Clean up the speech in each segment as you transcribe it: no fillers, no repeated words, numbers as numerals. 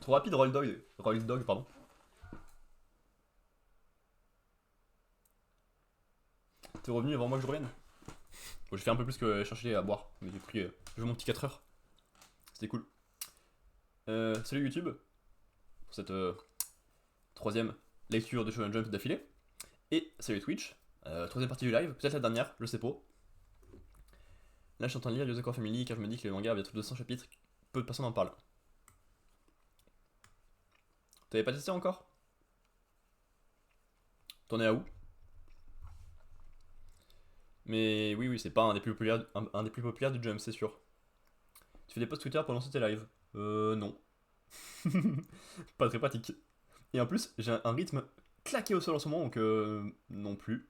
Trop rapide, Roll Dog. Roll Dog, pardon. T'es revenu avant moi que je revienne. Bon, j'ai fait un peu plus que chercher à boire. Mais j'ai pris. Je veux mon petit 4 heures. C'était cool. Salut YouTube. Pour cette troisième lecture de Shonen Jump d'affilée. Et salut Twitch. Troisième partie du live. Peut-être la dernière, je sais pas. Là, je suis en train de lire Yozako Family car je me dis que le manga a bientôt 200 chapitres. Peu de personnes en parlent. T'avais pas testé encore? T'en es à où? Mais oui, c'est pas un des plus populaires, un des plus populaires du Jump, c'est sûr. Tu fais des posts Twitter pour lancer tes lives? Non. Pas très pratique. Et en plus, j'ai un rythme claqué au sol en ce moment, donc non plus.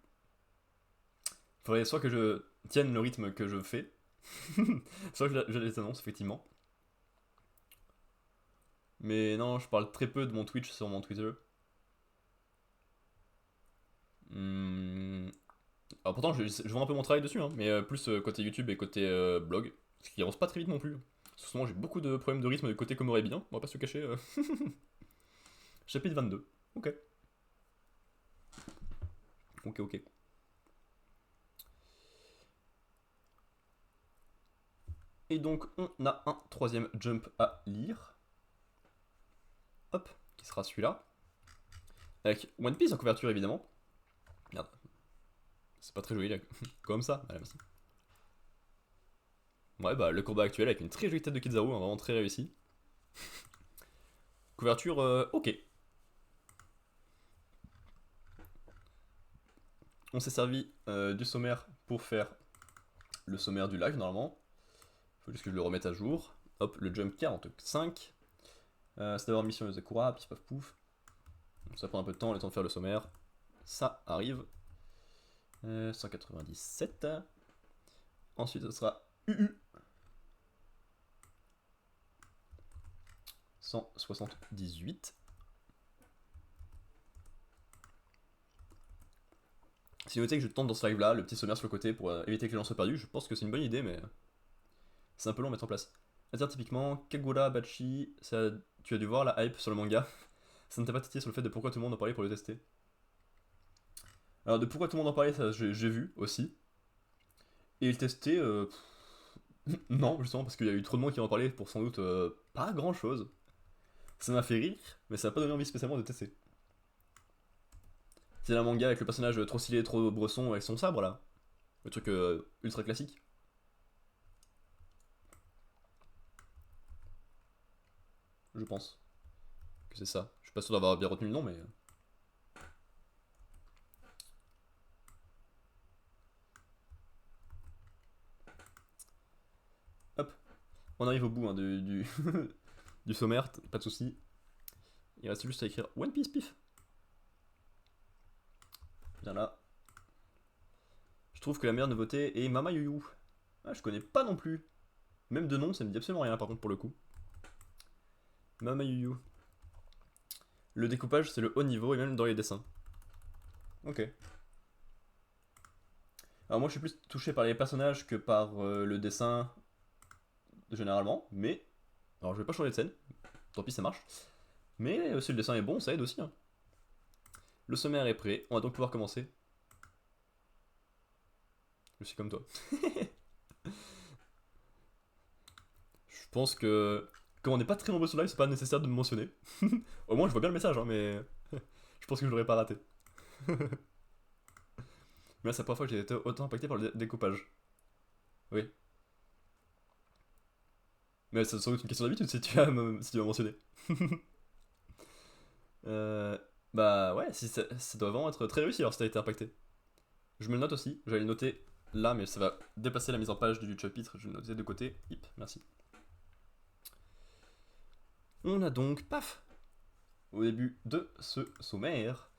Faudrait soit que je tienne le rythme que je fais, soit que je les annonce, effectivement. Mais non, je parle très peu de mon Twitch sur mon Twitter. Hmm. Alors pourtant, je vends un peu mon travail dessus, hein, mais plus côté YouTube et côté blog, ce qui avance pas très vite non plus. Souvent, j'ai beaucoup de problèmes de rythme de côté Komorebi, bien, on va pas se le cacher. Chapitre 22. Ok. Ok. Et donc, on a un troisième jump à lire. Hop, qui sera celui-là. Avec One Piece en couverture, évidemment. Merde. C'est pas très joli, là. Comme ça. Allez, merci. Ouais, bah, le combat actuel avec une très jolie tête de Kizaru, hein, vraiment très réussi. Couverture, ok. On s'est servi du sommaire pour faire le sommaire du live, normalement. Faut juste que je le remette à jour. Hop, le jump 45. C'est d'abord mission de Zakura, pif paf pouf. Ça prend un peu de temps, le temps de faire le sommaire. Ça arrive. 197. Ensuite, ce sera UU. 178. Si vous notez que je tente dans ce live là, le petit sommaire sur le côté pour éviter que les gens soient perdus, je pense que c'est une bonne idée, mais c'est un peu long à mettre en place. C'est-à-dire typiquement, Kagura Bachi, ça, tu as dû voir la hype sur le manga. Ça ne t'a pas titillé sur le fait de pourquoi tout le monde en parlait pour le tester? Alors de pourquoi tout le monde en parlait, ça j'ai vu aussi. Et le tester, non, justement, parce qu'il y a eu trop de monde qui en parlait pour sans doute pas grand chose. Ça m'a fait rire, mais ça m'a pas donné envie spécialement de tester. C'est un manga avec le personnage trop stylé, trop bresson avec son sabre là. Le truc ultra classique. Je pense que c'est ça. Je suis pas sûr d'avoir bien retenu le nom, mais. Hop, on arrive au bout hein, du sommaire, pas de soucis. Il reste juste à écrire One Piece Pif. Bien là. Je trouve que la meilleure nouveauté est Mama Yuyu. Ah, je connais pas non plus. Même de nom, ça me dit absolument rien par contre pour le coup. Mama Yuyu. Le découpage, c'est le haut niveau et même dans les dessins. Ok. Alors moi, je suis plus touché par les personnages que par le dessin généralement, mais. Alors je vais pas changer de scène, tant pis ça marche. Mais si le dessin est bon, ça aide aussi. Hein. Le sommaire est prêt, on va donc pouvoir commencer. Je suis comme toi. Je pense que. Comme on n'est pas très nombreux sur live, c'est pas nécessaire de me mentionner. Au moins, je vois bien le message, hein, mais. Je pense que je l'aurais pas raté. Mais là, c'est la première fois que j'ai été autant impacté par le découpage. Oui. Mais c'est sans doute une question d'habitude si si tu vas mentionner. Euh, Bah ouais, si ça doit vraiment être très réussi alors si t'as été impacté. Je me le note aussi, j'allais le noter là, mais ça va dépasser la mise en page du chapitre, je vais le noter de côté. Hip, merci. On a donc, paf, au début de ce sommaire,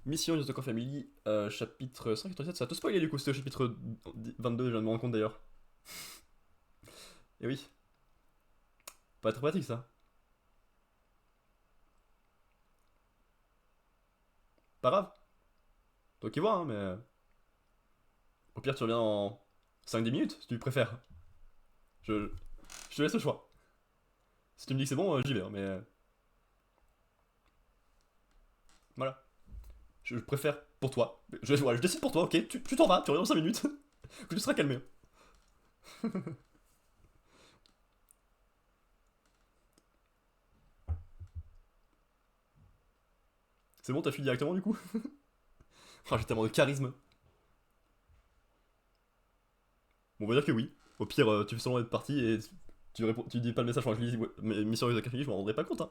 Mission Yozoko Family, chapitre 187, ça va te spoiler du coup, c'était au chapitre 22, je viens de me rendre compte d'ailleurs. Et oui, pas très pratique ça. Pas grave, toi qui vois, hein, mais au pire tu reviens en 5-10 minutes si tu préfères. Je, je te laisse le choix. Si tu me dis que c'est bon, j'y vais, hein, mais. Voilà. Je préfère pour toi. Voilà, je décide pour toi, ok? Tu t'en vas, tu reviens dans 5 minutes. Que tu seras calmé. C'est bon, t'as fui directement du coup? Ah, j'ai tellement de charisme. Bon, on va dire que oui. Au pire, tu fais seulement être parti et tu dis pas le message quand je lis ouais, Mission Use Academy, je m'en rendrai pas compte, hein.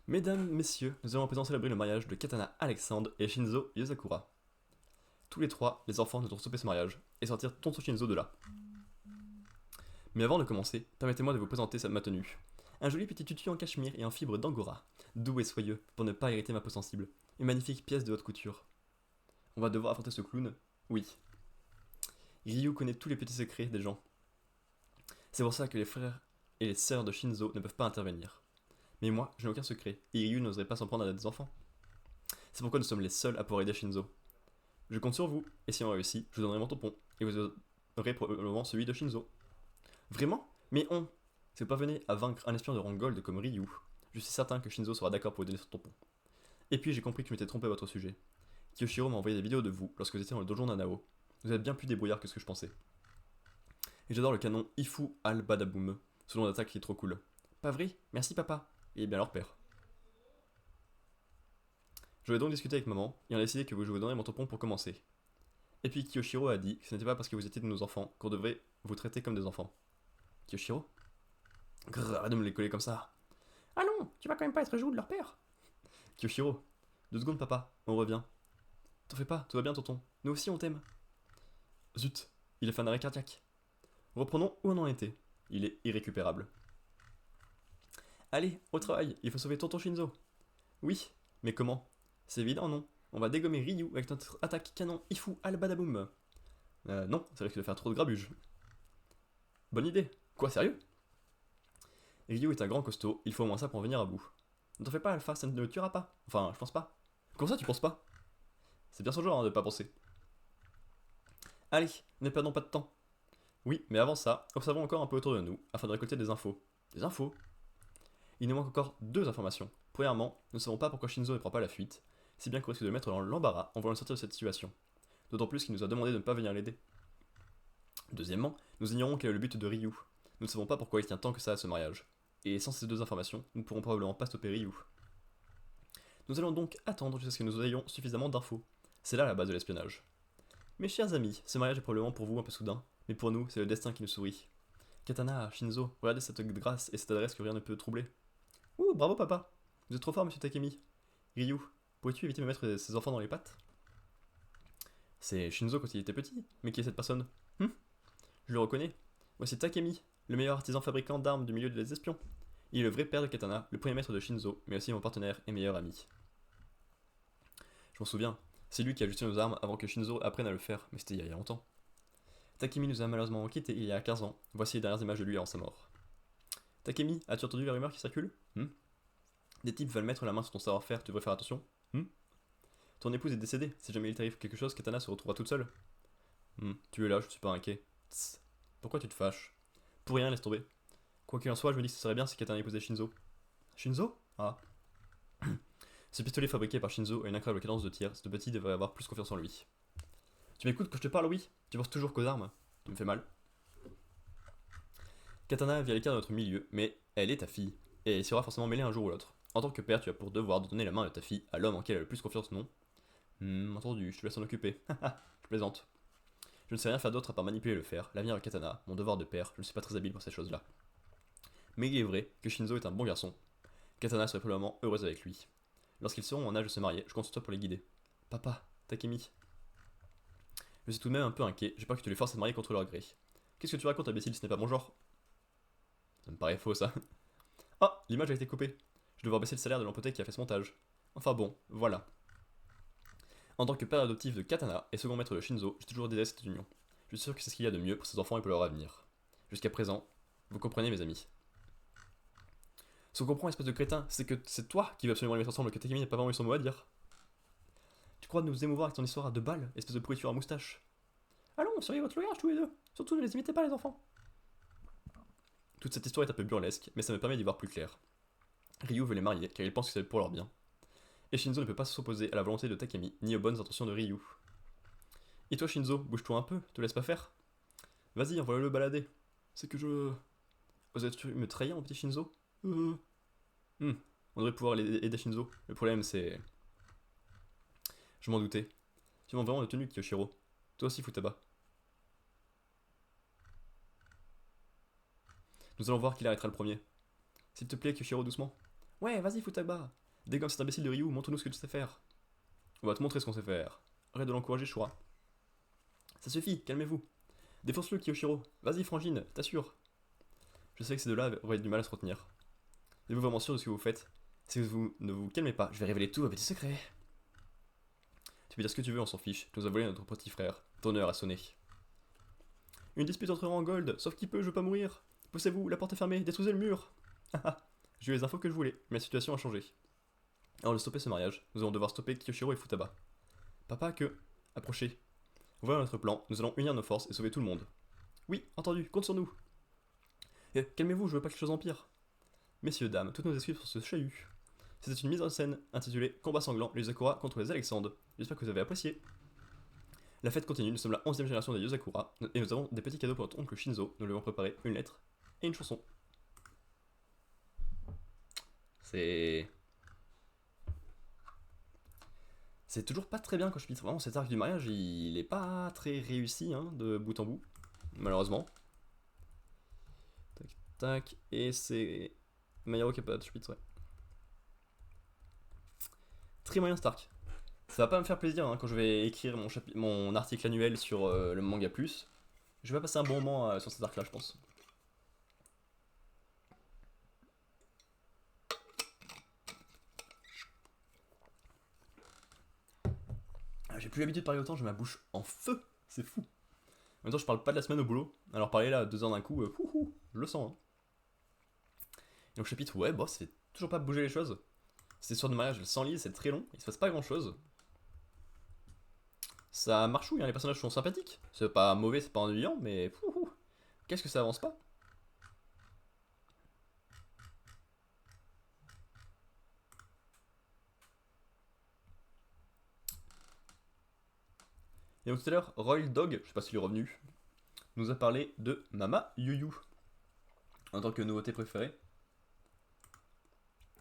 Mesdames, messieurs, nous allons à présent célébrer le mariage de Katana Alexandre et Shinzo Yosakura. Tous les trois, les enfants devront stopper ce mariage et sortir Tonto Shinzo de là. Mais avant de commencer, permettez-moi de vous présenter ma tenue. Un joli petit tutu en cachemire et en fibre d'angora, doux et soyeux pour ne pas irriter ma peau sensible. Une magnifique pièce de haute couture. On va devoir affronter ce clown. Oui. Ryu connaît tous les petits secrets des gens. C'est pour ça que les frères et les sœurs de Shinzo ne peuvent pas intervenir. Mais moi, je n'ai aucun secret, et Ryu n'oserait pas s'en prendre à des enfants. C'est pourquoi nous sommes les seuls à pouvoir aider Shinzo. Je compte sur vous, et si on réussit, je vous donnerai mon tampon, et vous aurez probablement celui de Shinzo. Vraiment? Mais si vous parvenez à vaincre un espion de rang gold comme Ryu, je suis certain que Shinzo sera d'accord pour vous donner son tampon. Et puis j'ai compris que je m'étais trompé à votre sujet. Kiyoshiro m'a envoyé des vidéos de vous lorsque vous étiez dans le donjon d'Anao. Vous êtes bien plus débrouillard que ce que je pensais. Et j'adore le canon Ifu al Badaboom, ce nom d'attaque qui est trop cool. Pas vrai? Merci papa. Et bien leur père. Je vais donc discuter avec maman, et on a décidé que je vous donnerai mon tampon pour commencer. Et puis Kiyoshiro a dit que ce n'était pas parce que vous étiez de nos enfants qu'on devrait vous traiter comme des enfants. Kiyoshiro? Grrr, arrête de me les coller comme ça. Ah non, tu vas quand même pas être jaloux de leur père. Kiyoshiro, 2 secondes papa, on revient. T'en fais pas, tout va bien tonton, nous aussi on t'aime. Zut, il a fait un arrêt cardiaque. Reprenons où on en était. Il est irrécupérable. Allez, au travail, il faut sauver tonton Shinzo. Oui, mais comment? C'est évident, non? On va dégommer Ryu avec notre attaque canon Ifu al Badaboom. Non, ça risque de faire trop de grabuge. Bonne idée. Quoi, sérieux? Ryu est un grand costaud, il faut au moins ça pour en venir à bout. Ne t'en fais pas, Alpha, ça ne le tuera pas. Enfin, je pense pas. Comment ça, tu penses pas? C'est bien son genre hein, de pas penser. Allez, ne perdons pas de temps. Oui, mais avant ça, observons encore un peu autour de nous, afin de récolter des infos. Des infos? Il nous manque encore 2 informations. Premièrement, nous ne savons pas pourquoi Shinzo ne prend pas la fuite, si bien qu'on risque de le mettre dans l'embarras en voulant le sortir de cette situation. D'autant plus qu'il nous a demandé de ne pas venir l'aider. Deuxièmement, nous ignorons quel est le but de Ryu. Nous ne savons pas pourquoi il tient tant que ça à ce mariage. Et sans ces 2 informations, nous ne pourrons probablement pas stopper Ryu. Nous allons donc attendre jusqu'à ce que nous ayons suffisamment d'infos. C'est là la base de l'espionnage. Mes chers amis, ce mariage est probablement pour vous un peu soudain, mais pour nous, c'est le destin qui nous sourit. Katana, Shinzo, regardez cette grâce et cette adresse que rien ne peut troubler. Ouh, bravo papa. Vous êtes trop fort, monsieur Takemi. Ryu, pourrais-tu éviter de me mettre ces enfants dans les pattes? C'est Shinzo quand il était petit, mais qui est cette personne? Je le reconnais. Voici Takemi, le meilleur artisan fabricant d'armes du milieu des espions. Il est le vrai père de Katana, le premier maître de Shinzo, mais aussi mon partenaire et meilleur ami. Je m'en souviens, c'est lui qui a ajusté nos armes avant que Shinzo apprenne à le faire, mais c'était il y a longtemps. Takemi nous a malheureusement quittés il y a 15 ans, voici les dernières images de lui avant sa mort. Takemi, as-tu entendu la rumeur qui circule? Des types veulent mettre la main sur ton savoir-faire, tu devrais faire attention. Ton épouse est décédée, si jamais il t'arrive quelque chose, Katana se retrouvera toute seule. Tu es là, je ne suis pas inquiet. Tss. Pourquoi tu te fâches? Pour rien, laisse tomber. Quoi qu'il en soit, je me dis que ce serait bien si Katana épousait Shinzo. Shinzo? Ah. Ce pistolet fabriqué par Shinzo a une incroyable cadence de tir, ce petit devrait avoir plus confiance en lui. Tu m'écoutes quand je te parle, oui? Tu penses toujours qu'aux armes? Tu me fais mal. Katana vient l'écart de notre milieu, mais elle est ta fille, et elle sera forcément mêlée un jour ou l'autre. En tant que père, tu as pour devoir de donner la main de ta fille à l'homme en qui elle a le plus confiance, non? Entendu, je te laisse en occuper. Je plaisante. Je ne sais rien faire d'autre à part manipuler le fer, l'avenir de Katana, mon devoir de père, je ne suis pas très habile pour ces choses-là. Mais il est vrai que Shinzo est un bon garçon. Katana serait probablement heureuse avec lui. Lorsqu'ils seront en âge de se marier, je compte sur toi pour les guider. Papa, Takemi. Je suis tout de même un peu inquiet, j'ai peur que tu les forces à te marier contre leur gré. Qu'est-ce que tu racontes, imbécile, ce n'est pas mon genre? Ça me paraît faux, ça. Ah, l'image a été coupée. Je vais devoir baisser le salaire de l'empoté qui a fait ce montage. Enfin bon, voilà. En tant que père adoptif de Katana et second maître de Shinzo, j'ai toujours désiré cette union. Je suis sûr que c'est ce qu'il y a de mieux pour ses enfants et pour leur avenir. Jusqu'à présent, vous comprenez mes amis. Ce qu'on comprend, espèce de crétin, c'est que c'est toi qui veux absolument les mettre ensemble, que Takemi n'a pas vraiment eu son mot à dire. crois nous émouvoir avec ton histoire à 2 balles, espèce de pourriture à moustache. Allons, surveillez votre langage tous les deux. Surtout ne les imitez pas les enfants. Toute cette histoire est un peu burlesque, mais ça me permet d'y voir plus clair. Ryu veut les marier, car il pense que c'est pour leur bien. Et Shinzo ne peut pas s'opposer à la volonté de Takemi, ni aux bonnes intentions de Ryu. Et toi Shinzo, bouge-toi un peu, te laisse pas faire. Vas-y, envoie-le balader. C'est que je... Oserais-tu me trahir, mon petit Shinzo On devrait pouvoir aider Shinzo. Le problème, c'est... Je m'en doutais. Tu manques vraiment de tenue, Kiyoshiro. Toi aussi, Futaba. Nous allons voir qui l'arrêtera le premier. S'il te plaît, Kiyoshiro, doucement. Ouais, vas-y, Futaba. Dégomme cet imbécile de Ryu, montre-nous ce que tu sais faire. On va te montrer ce qu'on sait faire. Arrête de l'encourager, Shura. Ça suffit, calmez-vous. Défonce-le, Kiyoshiro. Vas-y, Frangine, t'assures. Je sais que ces deux-là auraient du mal à se retenir. Êtes-vous vraiment sûr de ce que vous faites? Si vous ne vous calmez pas, je vais révéler tous vos petits secrets. Tu peux dire ce que tu veux, on s'en fiche. Tu nous as volé notre petit frère. Ton heure a sonné. Une dispute entrera en Gold, sauf qui peut, je veux pas mourir. Poussez-vous, la porte est fermée, détruisez le mur. J'ai eu les infos que je voulais, mais la situation a changé. Alors de stopper ce mariage, nous allons devoir stopper Kiyoshiro et Futaba. Papa, que... Approchez. Voilà notre plan, nous allons unir nos forces et sauver tout le monde. Oui, entendu, compte sur nous. Calmez-vous, je veux pas que les choses empirent. Messieurs, dames, toutes nos excuses pour ce chahut. C'était une mise en scène intitulée Combat sanglant, les Yozakura contre les Alexandres. J'espère que vous avez apprécié. La fête continue, nous sommes la 11e génération des Yozakura, et nous avons des petits cadeaux pour notre oncle Shinzo. Nous lui avons préparé une lettre et une chanson. C'est toujours pas très bien quand je pitre. Vraiment, cet arc du mariage, il est pas très réussi, hein, de bout en bout. Malheureusement. Tac, tac, et c'est... Mayaro qui a pas de Spitz, ouais. Très moyen Stark. Ça va pas me faire plaisir hein, quand je vais écrire mon article annuel sur le manga plus. Je vais passer un bon moment sur cet arc là, je pense. J'ai plus l'habitude de parler autant, j'ai ma bouche en feu, c'est fou. En même temps, je parle pas de la semaine au boulot, alors parler là 2 heures d'un coup, je le sens. Hein. Et donc, chapitre, ouais, bon, c'est toujours pas bouger les choses. Cette histoire de mariage, elle s'enlise, c'est très long, il se passe pas grand chose. Ça marchouille, hein, les personnages sont sympathiques. C'est pas mauvais, c'est pas ennuyant, mais qu'est-ce que ça avance pas? Et donc tout à l'heure, Royal Dog, je sais pas s'il est revenu, nous a parlé de Mama Yuyu en tant que nouveauté préférée.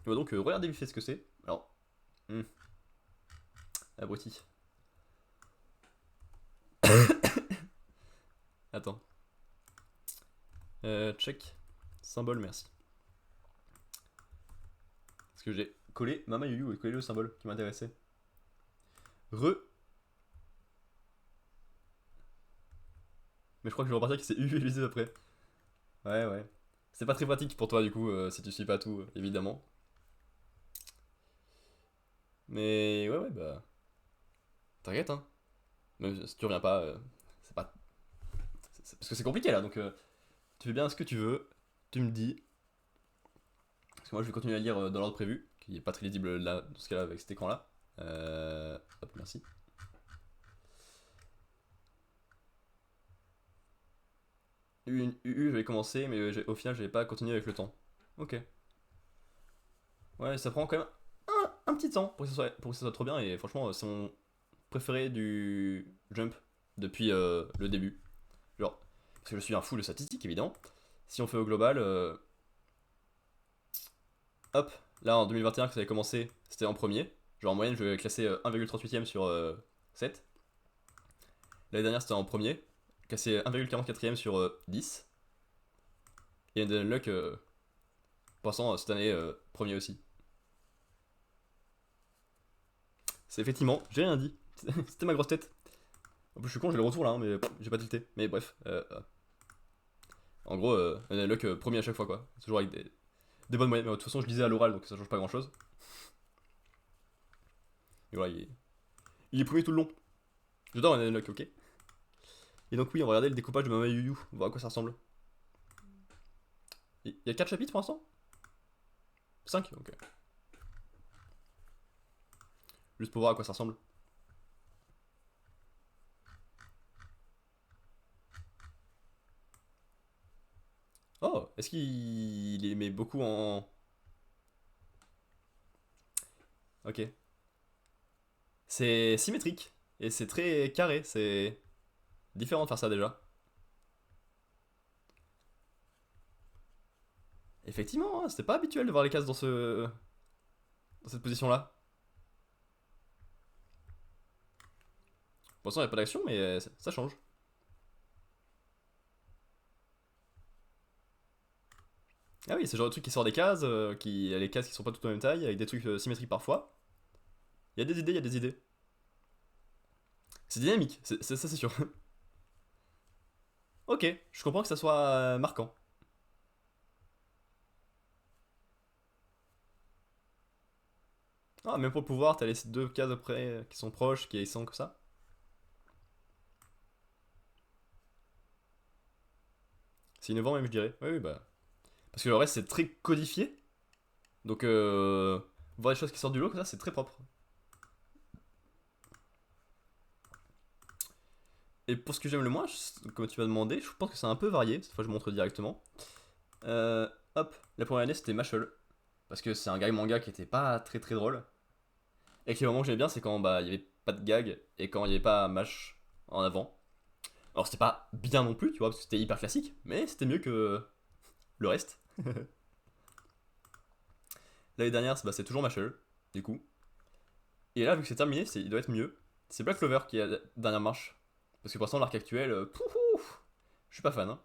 On va donc regarder vite fait ce que c'est. Alors, abruti. Attends. Check. Symbole, merci. Parce que j'ai collé Mama Yuyu et collé le symbole qui m'intéressait. Mais je crois que je vais repartir que c'est utilisé après. Ouais. C'est pas très pratique pour toi du coup, si tu suis pas tout, évidemment. Mais ouais, bah. T'inquiète, hein. Même si tu reviens pas, c'est pas. Parce que c'est compliqué là, donc tu fais bien ce que tu veux, tu me dis. Parce que moi je vais continuer à lire dans l'ordre prévu, qui est pas très lisible là, dans ce cas-là, avec cet écran là. Hop, merci. UU, j'avais commencé, mais au final, j'avais pas continué avec le temps. Ok. Ouais, ça prend quand même un petit temps pour que ça soit trop bien, et franchement, c'est mon préféré du Jump depuis le début. Genre, parce que je suis un fou de statistiques, évidemment. Si on fait au global, hop, là en 2021, que ça avait commencé, c'était en premier. Genre en moyenne, je vais classer 1,38ème sur 7. L'année dernière, c'était en premier, classé 1,44ème sur 10. Et Luck, passant cette année, premier aussi. C'est effectivement, j'ai rien dit. C'était ma grosse tête. En plus, je suis con, j'ai le retour là, hein, mais j'ai pas tilté. Mais bref. En gros, Luck premier à chaque fois, quoi. Toujours avec des bonnes moyennes. Mais de toute façon, je lisais à l'oral, donc ça change pas grand chose. Et voilà, il est premier tout le long. J'adore Luck, ok. Et donc, oui, on va regarder le découpage de Mama Yuyu. On va voir à quoi ça ressemble. Il y a 4 chapitres pour l'instant 5. Ok. Juste pour voir à quoi ça ressemble. Est-ce qu'il les met beaucoup en... Ok. C'est symétrique. Et c'est très carré. C'est différent de faire ça déjà. Effectivement, hein, c'était pas habituel de voir les cases dans cette position-là. Pour l'instant, il n'y a pas d'action, mais ça change. Ah oui, c'est le genre de truc qui sort des cases, qui a les cases qui sont pas toutes de la même taille, avec des trucs symétriques parfois. Il y a des idées, il y a des idées. C'est dynamique, ça c'est sûr. Ok, je comprends que ça soit marquant. Ah, même pour le pouvoir, t'as les deux cases après qui sont proches, qui sont comme ça. C'est innovant même, je dirais. Oui, oui, bah. Parce que le reste, c'est très codifié. Donc, voir des choses qui sortent du lot comme ça, c'est très propre. Et pour ce que j'aime le moins, comme tu m'as demandé, je pense que c'est un peu varié. Cette fois, je montre directement. Hop, la première année, c'était Mashal. Parce que c'est un gag manga qui était pas très très drôle. Et que les moments que j'aimais bien, c'est quand bah, il y avait pas de gag et quand il y avait pas Mash en avant. Alors, c'était pas bien non plus, tu vois, parce que c'était hyper classique, mais c'était mieux que le reste. L'année dernière, c'est toujours Mashal, du coup. Et là, vu que c'est terminé, il doit être mieux. C'est Black Clover qui est la dernière marche. Parce que pour l'instant, l'arc actuel, je suis pas fan. Hein.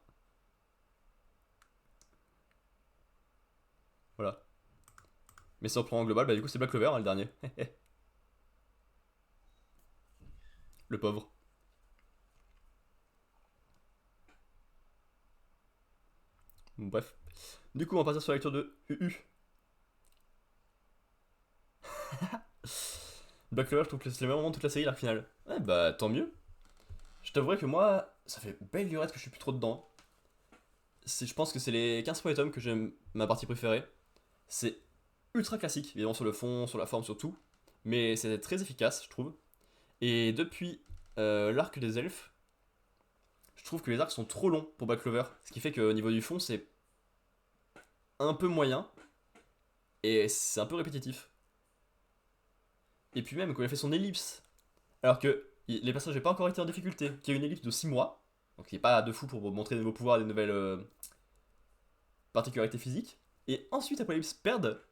Voilà. Mais si on prend en global, bah du coup, c'est Black Clover, hein, le dernier. Le pauvre. Bon, bref. Du coup, on va partir sur la lecture de UU. Black Clover, je trouve que c'est le meilleur moment de toute la série, l'arc final. Ouais, bah tant mieux. Je t'avouerai que moi, ça fait belle lurette que je suis plus trop dedans. Je pense que c'est les 15 premiers tomes que j'aime ma partie préférée. C'est ultra classique, évidemment sur le fond, sur la forme, sur tout. Mais c'est très efficace, je trouve. Et depuis l'arc des elfes, je trouve que les arcs sont trop longs pour Black Clover. Ce qui fait qu'au niveau du fond, c'est un peu moyen. Et c'est un peu répétitif. Et puis même, quand il a fait son ellipse, alors que les personnages n'ont pas encore été en difficulté, qu'il y a une ellipse de 6 mois, donc il n'est pas de fou pour montrer de nouveaux pouvoirs, des nouvelles particularités physiques. Et ensuite, après l'ellipse, perdent.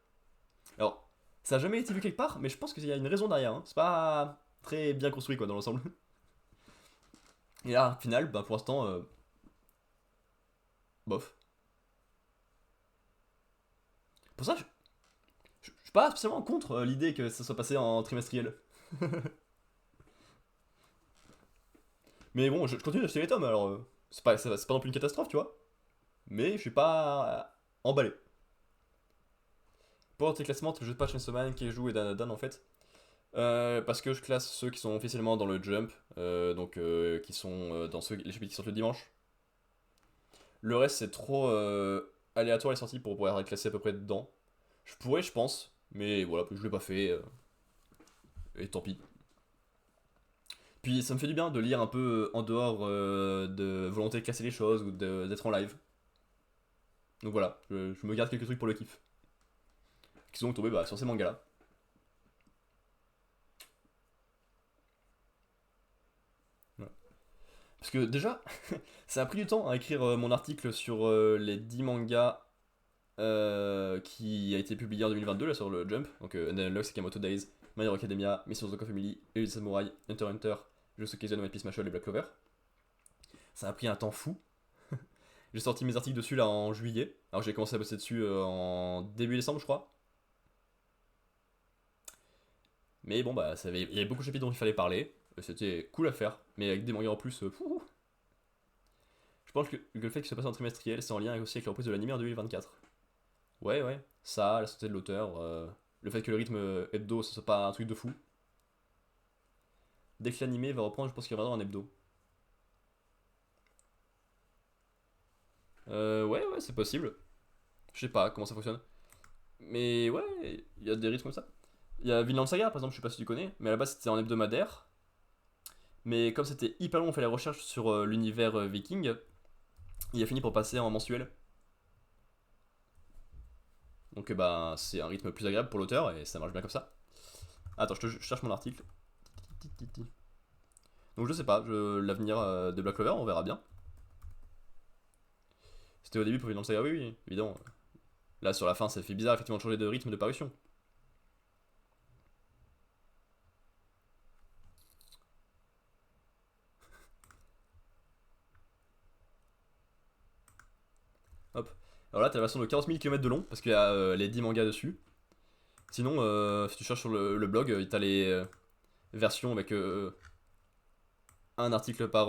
Alors, ça n'a jamais été vu quelque part, mais je pense qu'il y a une raison derrière. Hein. C'est pas très bien construit quoi dans l'ensemble. Et là, final, bah, pour l'instant, bof. Pour ça, je suis pas spécialement contre l'idée que ça soit passé en trimestriel. Mais bon, je continue d'acheter les tomes, alors c'est pas non plus une catastrophe, tu vois. Mais je suis pas emballé. Pour tes classements, je pas Chainsaw Man, Keiju et Danadan en fait. Parce que je classe ceux qui sont officiellement dans le Jump, donc qui sont dans les chapitres qui sortent le dimanche. Le reste, c'est trop aléatoire les sorties pour pouvoir être classé à peu près dedans. Je pourrais, je pense, mais voilà, je l'ai pas fait, et tant pis. Puis ça me fait du bien de lire un peu en dehors de volonté de casser les choses ou d'être en live. Donc voilà, je me garde quelques trucs pour le kiff. Qui sont tombés bah, sur ces mangas-là. Voilà. Parce que déjà, ça a pris du temps à écrire mon article sur les 10 mangas qui a été publié en 2022 là, sur le Jump. Donc Unlocks, Sakamoto Days, My Hero Academia, Mission Zoko Family, Elite Samurai, Hunter x Hunter, Jujutsu Kaisen, One Piece, Mashal et Black Clover. Ça a pris un temps fou. J'ai sorti mes articles dessus là en juillet. Alors j'ai commencé à bosser dessus en début décembre, je crois. Mais bon, bah, il y avait beaucoup de chapitres dont il fallait parler. C'était cool à faire. Mais avec des mangas en plus, je pense que le fait qu'il se passe en trimestriel, c'est en lien aussi avec la reprise de l'anime en 2024. Ouais, ouais. Ça, la santé de l'auteur, le fait que le rythme hebdo, ce soit pas un truc de fou. Dès que l'animé va reprendre, je pense qu'il reviendra en hebdo. Ouais, ouais, c'est possible. Je sais pas comment ça fonctionne. Mais ouais, il y a des rythmes comme ça. Il y a Vinland Saga, par exemple, je sais pas si tu connais, mais à la base c'était en hebdomadaire. Mais comme c'était hyper long, on fait la recherche sur l'univers viking, il a fini pour passer en mensuel. Donc bah c'est un rythme plus agréable pour l'auteur et ça marche bien comme ça. Attends, je cherche mon article. Donc je sais pas, l'avenir de Black Clover, on verra bien. C'était au début pour Vinland Saga, oui, oui, évidemment. Là sur la fin, ça fait bizarre effectivement de changer de rythme de parution. Hop. Alors là, t'as la version de 40 000 km de long, parce qu'il y a les 10 mangas dessus. Sinon, si tu cherches sur le blog, t'as les versions avec un article par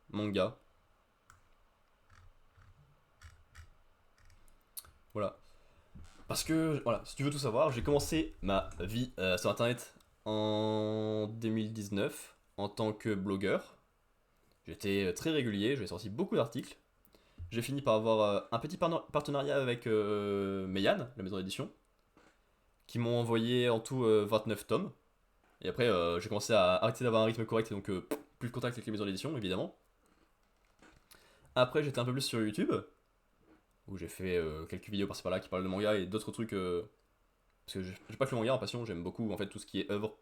manga. Voilà. Parce que, voilà, si tu veux tout savoir, j'ai commencé ma vie sur internet en 2019 en tant que blogueur. J'étais très régulier, j'avais sorti beaucoup d'articles. J'ai fini par avoir un petit partenariat avec Meian, la maison d'édition, qui m'ont envoyé en tout 29 tomes. Et après, j'ai commencé à arrêter d'avoir un rythme correct, et donc plus de contact avec les maisons d'édition, évidemment. Après, j'étais un peu plus sur YouTube, où j'ai fait quelques vidéos par-ci par-là qui parlent de manga et d'autres trucs. Parce que j'ai pas que le manga en passion, j'aime beaucoup en fait tout ce qui est œuvre.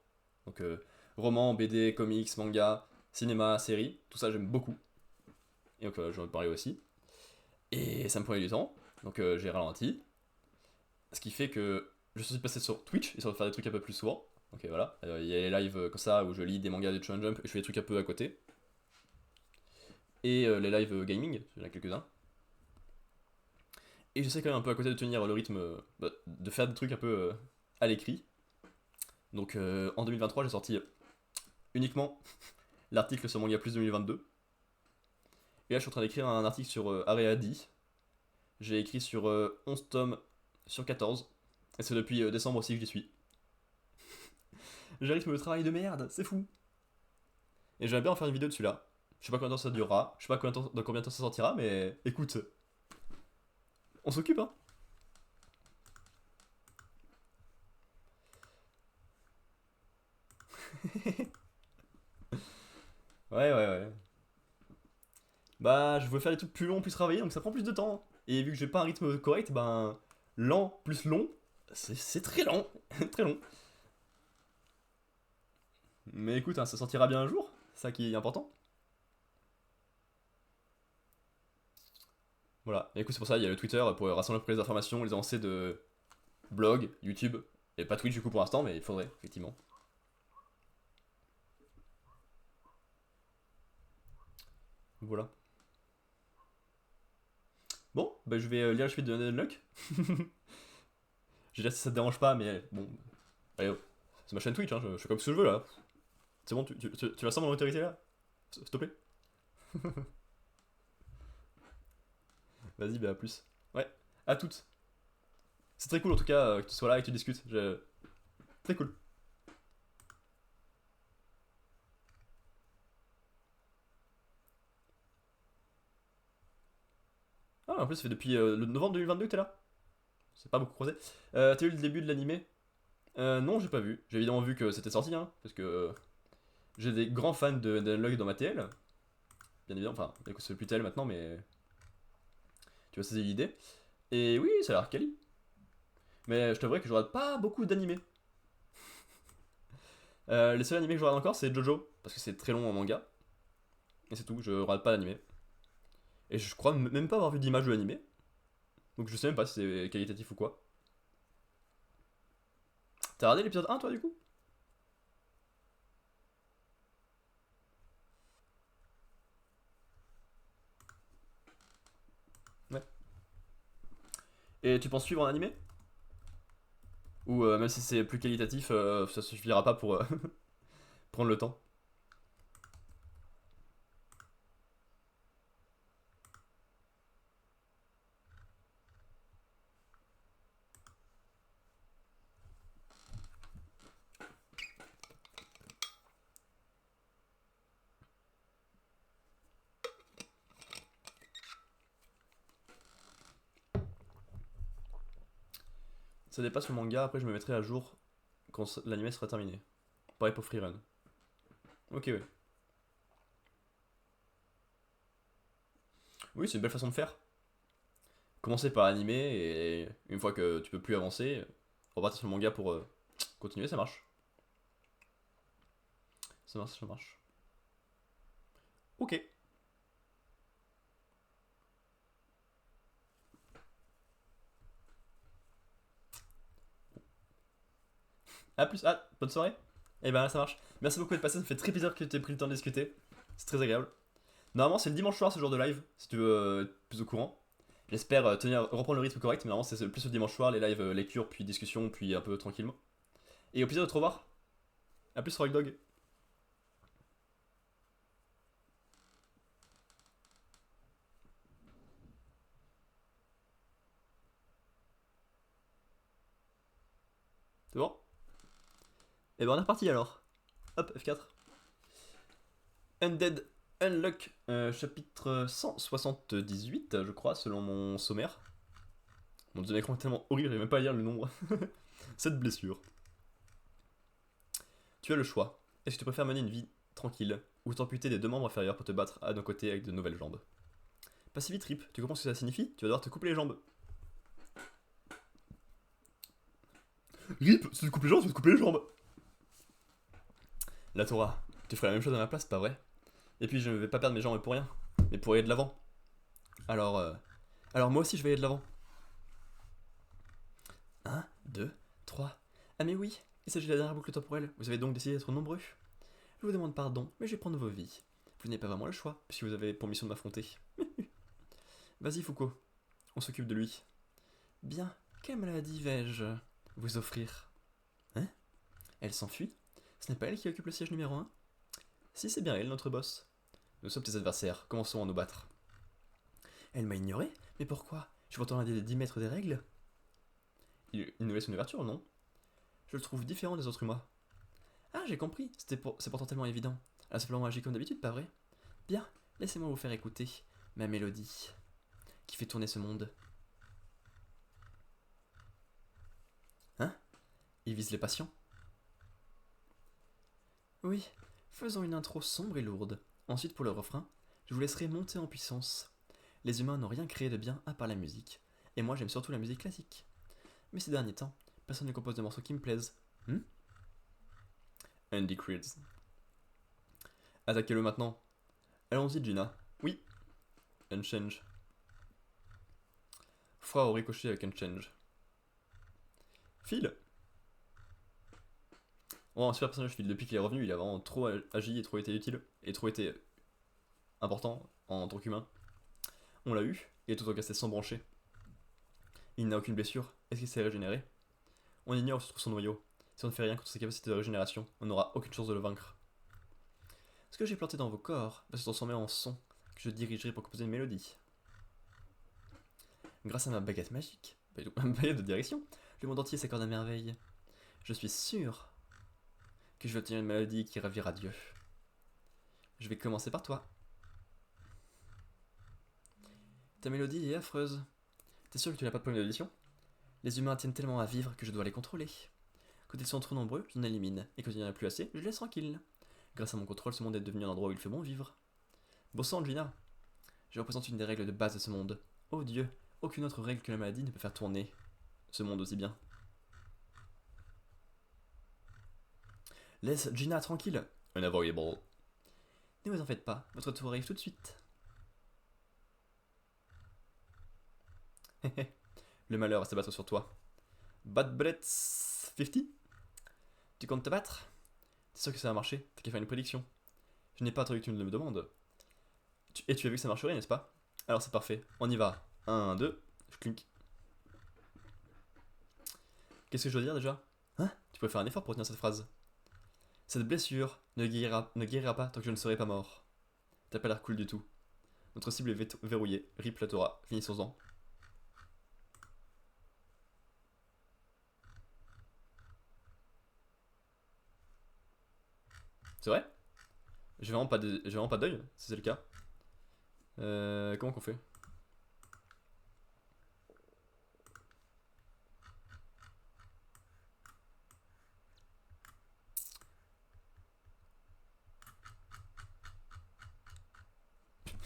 Donc romans, BD, comics, manga, cinéma, séries, tout ça j'aime beaucoup. Et donc j'en ai parlé aussi. Et ça me prenait du temps, donc j'ai ralenti. Ce qui fait que je suis passé sur Twitch, et de faire des trucs un peu plus souvent. Donc voilà, il y a les lives comme ça où je lis des mangas de Shonen Jump et je fais des trucs un peu à côté. Et les lives gaming, il y en a quelques-uns. Et j'essaie quand même un peu à côté de tenir le rythme, de faire des trucs un peu à l'écrit. Donc en 2023, j'ai sorti uniquement l'article sur Manga Plus 2022. Et là, je suis en train d'écrire un article sur Areadi. J'ai écrit sur 11 tomes sur 14. Et c'est depuis décembre aussi que j'y suis. J'ai un rythme de travail de merde, c'est fou. Et j'aimerais bien en faire une vidéo dessus là. Je sais pas combien de temps ça durera, je sais pas dans combien de temps ça sortira, mais écoute, on s'occupe hein. Ouais, ouais, ouais. Bah, je veux faire des trucs plus longs, plus travaillés, donc ça prend plus de temps. Et vu que j'ai pas un rythme correct, ben, lent plus long, c'est très lent, très long. Mais écoute, hein, ça sortira bien un jour, c'est ça qui est important. Voilà, et écoute, c'est pour ça, il y a le Twitter pour rassembler les informations, les avancées de blog, YouTube, et pas Twitch du coup pour l'instant, mais il faudrait, effectivement. Voilà. Bon, bah je vais lire la suite de Unlock. Je vais dire si ça te dérange pas, mais bon, allez, oh, c'est ma chaîne Twitch, hein, je fais comme ce que je veux là. C'est bon, tu vas sans mon autorité là? S'il te plaît? Vas-y, bah à plus. Ouais, à toutes. C'est très cool en tout cas que tu sois là et que tu discutes. Très cool. Ah, en plus, ça fait depuis le novembre 2022 que t'es là. C'est pas beaucoup croisé. T'as eu le début de l'animé? Non, j'ai pas vu. J'ai évidemment vu que c'était sorti, hein, parce que j'ai des grands fans d'Unlock dans ma TL. Bien évidemment, enfin, écoute, c'est plus TL maintenant, mais tu vas saisir l'idée. Et oui, ça a l'air quali. Mais je t'avouerai que je regarde pas beaucoup d'animés. Les seuls animés que je regarde encore, c'est Jojo, parce que c'est très long en manga. Et c'est tout, je regarde pas d'animé. Et je crois même pas avoir vu d'image de l'animé. Donc je sais même pas si c'est qualitatif ou quoi. T'as regardé l'épisode 1 toi du coup? Ouais. Et tu penses suivre en animé? Ou même si c'est plus qualitatif, ça suffira pas pour prendre le temps? Ça dépasse le manga, après je me mettrai à jour quand l'animé sera terminé. Pareil pour Freerun. Ok, oui. Oui, c'est une belle façon de faire. commencer par l'animé et une fois que tu peux plus avancer, repartir sur le manga pour continuer, ça marche. Ça marche, ça marche. Ok. A plus, ah, bonne soirée. Et ben là, ça marche. Merci beaucoup d'être passé, ça me fait très plaisir que tu aies pris le temps de discuter. C'est très agréable. Normalement, c'est le dimanche soir ce genre de live, si tu veux être plus au courant. J'espère reprendre le rythme correct, mais normalement, c'est plus le dimanche soir, les lives lecture, puis discussion, puis un peu tranquillement. Et au plaisir de te revoir. A plus, Rock Dog. C'est bon? Et ben on est reparti alors. Hop, F4. Undead Unlock, chapitre 178, je crois, selon mon sommaire. Mon deuxième écran est tellement horrible, j'arrive même pas à lire le nombre. Cette blessure. Tu as le choix. Est-ce que tu préfères mener une vie tranquille ou t'amputer des deux membres inférieurs pour te battre à nos côtés avec de nouvelles jambes? Passivity trip, tu comprends ce que ça signifie? Tu vas devoir te couper les jambes. Rip, si tu te coupes les jambes, tu vas te couper les jambes. La Torah, tu ferais la même chose à ma place, pas vrai? Et puis je ne vais pas perdre mes jambes pour rien, mais pour aller de l'avant. Alors, alors moi aussi je vais aller de l'avant. 1, 2, 3. Ah mais oui, il s'agit de la dernière boucle temporelle. Vous avez donc décidé d'être nombreux. Je vous demande pardon, mais je vais prendre vos vies. Vous n'avez pas vraiment le choix, puisque vous avez pour mission de m'affronter. Vas-y Foucault, on s'occupe de lui. Bien, quelle maladie vais-je vous offrir? Hein? Elle s'enfuit? Ce n'est pas elle qui occupe le siège numéro 1? Si, c'est bien elle, notre boss. Nous sommes tes adversaires, commençons à nous battre. Elle m'a ignoré? Mais pourquoi? Je suis pourtant l'un des 10 maîtres des règles. Il nous laisse une ouverture, non? Je le trouve différent des autres humains. Ah, j'ai compris, c'est pourtant tellement évident. Elle a simplement agi comme d'habitude, pas vrai? Bien, laissez-moi vous faire écouter ma mélodie qui fait tourner ce monde. Hein? Il vise les patients? Oui, faisons une intro sombre et lourde. Ensuite, pour le refrain, je vous laisserai monter en puissance. Les humains n'ont rien créé de bien à part la musique. Et moi, j'aime surtout la musique classique. Mais ces derniers temps, personne ne compose de morceaux qui me plaisent. Andy Creeds. Attaquez-le maintenant. Allons-y, Gina. Oui. Unchange. Froid au ricochet avec Unchange. Phil. Oh, un super personnage, Phil. Depuis qu'il est revenu, il a vraiment trop agi et trop été utile. Et trop été important en tant qu'humain. On l'a eu, et tout en cassé sans brancher. Il n'a aucune blessure. Est-ce qu'il s'est régénéré? On ignore où se trouve son noyau. Si on ne fait rien contre ses capacités de régénération, on n'aura aucune chance de le vaincre. Ce que j'ai planté dans vos corps va se transformer en son que je dirigerai pour composer une mélodie. Grâce à ma baguette magique, ma baguette de direction, le monde entier s'accorde à merveille. Je suis sûr que je vais obtenir une mélodie qui ravira Dieu. Je vais commencer par toi. Ta mélodie est affreuse. T'es sûr que tu n'as pas de problème d'audition? Les humains tiennent tellement à vivre que je dois les contrôler. Quand ils sont trop nombreux, je en élimine, et quand il n'y en a plus assez, je les laisse tranquilles. Grâce à mon contrôle, ce monde est devenu un endroit où il fait bon vivre. Bon sang, Gina. Je représente une des règles de base de ce monde. Oh Dieu, aucune autre règle que la maladie ne peut faire tourner ce monde aussi bien. Laisse Gina tranquille. Unavoidable. Ne vous en faites pas, votre tour arrive tout de suite. Le malheur va s'abattre sur toi. Bad Bullets 50? Tu comptes te battre? T'es sûr que ça va marcher? T'as qu'à faire une prédiction. Je n'ai pas attendu que tu me le demandes. Et tu as vu que ça marcherait, n'est-ce pas? Alors c'est parfait, on y va. 1, 2, je clink. Qu'est-ce que je dois dire déjà? Hein? Tu pourrais faire un effort pour retenir cette phrase. Cette blessure ne guérira pas tant que je ne serai pas mort. T'as pas l'air cool du tout. Notre cible est verrouillée. Rip la Torah. Finissons-en. C'est vrai? J'ai vraiment pas d'œil, si c'est le cas. Comment qu'on fait?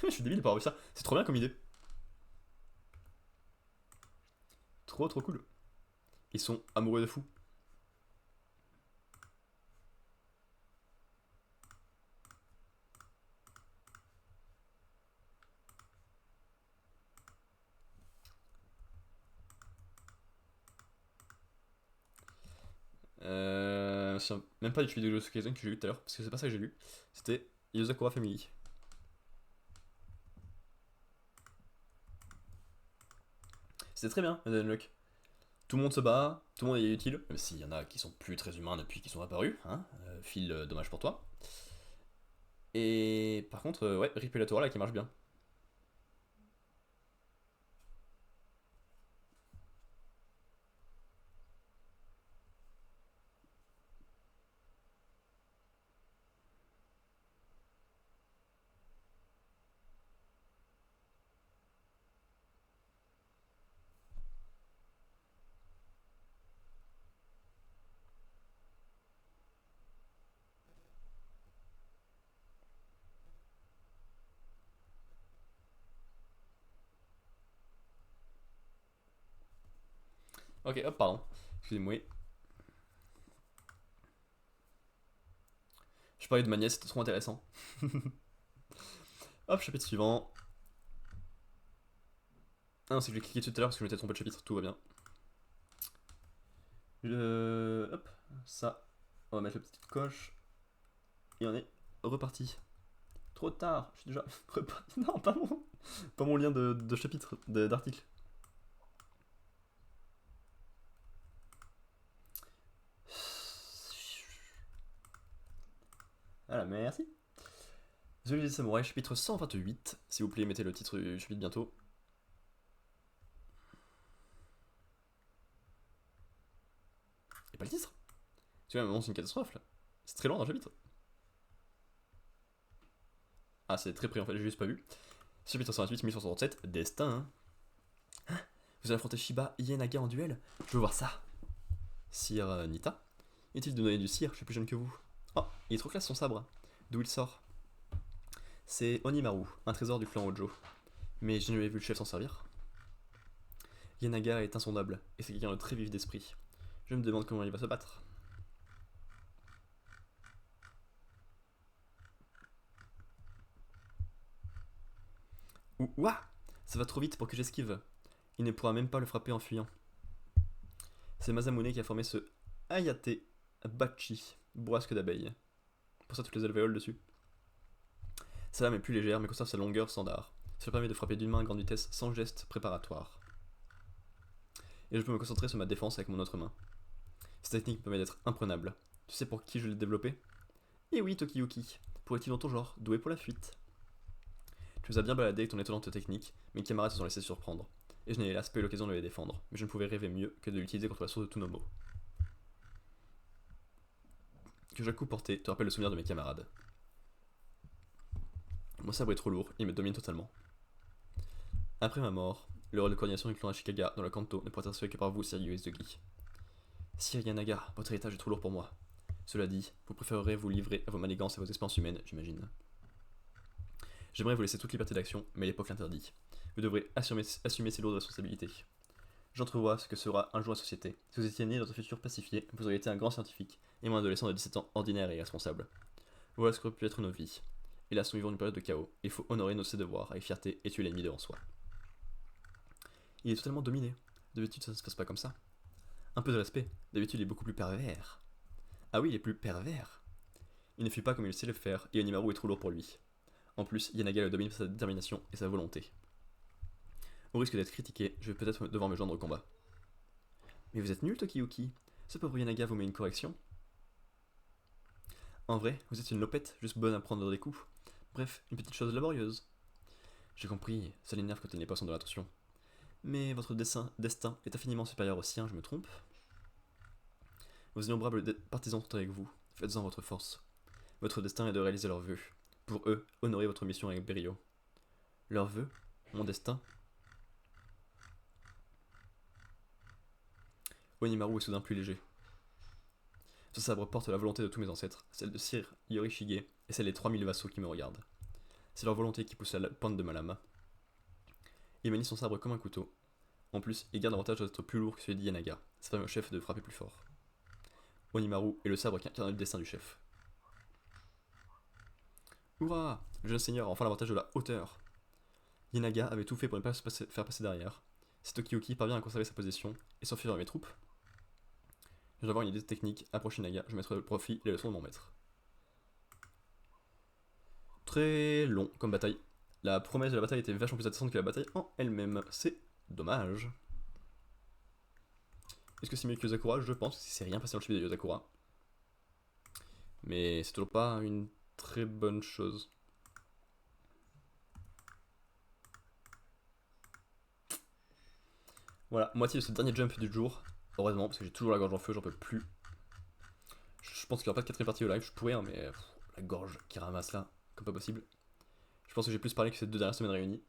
Je suis débile par rapport à ça. C'est trop bien comme idée. trop cool. Ils sont amoureux de fou. C'est même pas du vidéo de Sukaisen que j'ai lu tout à l'heure, parce que c'est pas ça que j'ai lu. C'était Yozakura Family. C'était très bien, Madame Luck. Tout le monde se bat, tout le monde est utile, même s'il y en a qui sont plus très humains depuis qu'ils sont apparus, hein. Phil, dommage pour toi. Et par contre, ouais, Rip et la Torah là qui marche bien. Ok, hop, pardon. Excusez-moi. Je parlais de ma nièce, c'était trop intéressant. Hop, chapitre suivant. Ah non, c'est que j'ai cliqué dessus tout à l'heure parce que je m'étais trompé de chapitre, tout va bien. Hop, ça. On va mettre la petite coche. Et on est reparti. Trop tard, je suis déjà reparti. Non, pas mon lien de chapitre, d'article. Voilà, merci. The Lady Samurai, chapitre 128. S'il vous plaît, mettez le titre du chapitre bientôt. Et pas le titre. Tu vois, à un moment, c'est une catastrophe là. C'est très long dans le chapitre. Ah, c'est très près en fait, j'ai juste pas vu. Chapitre 128, 1167, Destin. Vous allez affronter Shiba Ienaga en duel. Je veux voir ça. Sire Nita. Inutile de donner du cire, je suis plus jeune que vous. Oh, il est trop classe son sabre. D'où il sort? C'est Onimaru, un trésor du clan Hojo. Mais je n'ai vu le chef s'en servir. Ienaga est insondable, et c'est quelqu'un de très vif d'esprit. Je me demande comment il va se battre. Ouah! Ça va trop vite pour que j'esquive. Il ne pourra même pas le frapper en fuyant. C'est Masamune qui a formé ce Ayate Bachi, bourrasque d'abeilles. Pour ça, toutes les alvéoles dessus. Sa lame est plus légère, mais conserve sa longueur standard. Cela permet de frapper d'une main à grande vitesse sans geste préparatoire. Et je peux me concentrer sur ma défense avec mon autre main. Cette technique me permet d'être imprenable. Tu sais pour qui je l'ai développée? Eh oui, Tokiyuki, pour être dans ton genre, doué pour la fuite. Tu nous as bien baladé avec ton étonnante technique, mes camarades se sont laissés surprendre. Et je n'ai hélas pas eu l'occasion de les défendre, mais je ne pouvais rêver mieux que de l'utiliser contre la source de tous nos maux. Que Jaku portait te rappelle le souvenir de mes camarades. Mon sabre est trop lourd, il me domine totalement. Après ma mort, le rôle de coordination du clan Ashikaga dans le Kanto ne pourra être assuré que par vous, Sir Yuizuki. Sir Yanaga, votre héritage est trop lourd pour moi. Cela dit, vous préférerez vous livrer à vos manigances et vos expériences humaines, j'imagine. J'aimerais vous laisser toute liberté d'action, mais l'époque l'interdit. Vous devrez assumer ces lourdes responsabilités. J'entrevois ce que sera un jour la société. Si vous étiez né dans un futur pacifié, vous auriez été un grand scientifique, et moi un adolescent de 17 ans ordinaire et irresponsable. Voilà ce qu'aurait pu être nos vies. Hélas, nous vivons une période de chaos, et il faut honorer ses devoirs avec fierté et tuer l'ennemi devant soi. Il est totalement dominé. D'habitude, ça ne se passe pas comme ça. Un peu de respect, d'habitude il est beaucoup plus pervers. Ah oui, il est plus pervers. Il ne fuit pas comme il sait le faire, et Onimaru est trop lourd pour lui. En plus, Yanaga le domine par sa détermination et sa volonté. Au risque d'être critiqué, je vais peut-être devoir me joindre au combat. Mais vous êtes nul, Tokiyuki. Ce pauvre Yanaga vous met une correction. En vrai, vous êtes une lopette, juste bonne à prendre des coups. Bref, une petite chose laborieuse. J'ai compris, ça l'énerve quand il n'est pas sans de l'attention. Mais votre destin est infiniment supérieur au sien, je me trompe? Vos innombrables partisans sont avec vous, faites-en votre force. Votre destin est de réaliser leurs vœux. Pour eux, honorez votre mission avec brio. Leurs vœux? Mon destin? Onimaru est soudain plus léger. Ce sabre porte la volonté de tous mes ancêtres, celle de Sir Yorishige et celle des 3000 vassaux qui me regardent. C'est leur volonté qui pousse la pointe de ma lame. Il manie son sabre comme un couteau. En plus, il garde l'avantage d'être plus lourd que celui d'Yanaga. Ça permet au chef de frapper plus fort. Onimaru est le sabre qui incarne le destin du chef. Hurrah! Le jeune seigneur a enfin l'avantage de la hauteur. Yanaga avait tout fait pour ne pas faire passer derrière. Si Tokiyuki parvient à conserver sa position et s'enfuir dans mes troupes, je vais avoir une idée de technique. Approche Yanaga, je mettrai le profit les leçons de mon maître. Très long comme bataille. La promesse de la bataille était vachement plus intéressante que la bataille en elle-même. C'est dommage. Est-ce que c'est mieux que Yozakura? Je pense, que c'est rien passé dans le chibi de Yozakura. Mais c'est toujours pas une très bonne chose. Voilà, moitié de ce dernier jump du jour. Heureusement, parce que j'ai toujours la gorge en feu, j'en peux plus. Je pense qu'il n'y aura pas de quatrième partie au live, je pourrais, hein, mais la gorge qui ramasse là, comme pas possible. Je pense que j'ai plus parlé que ces 2 dernières semaines réunies.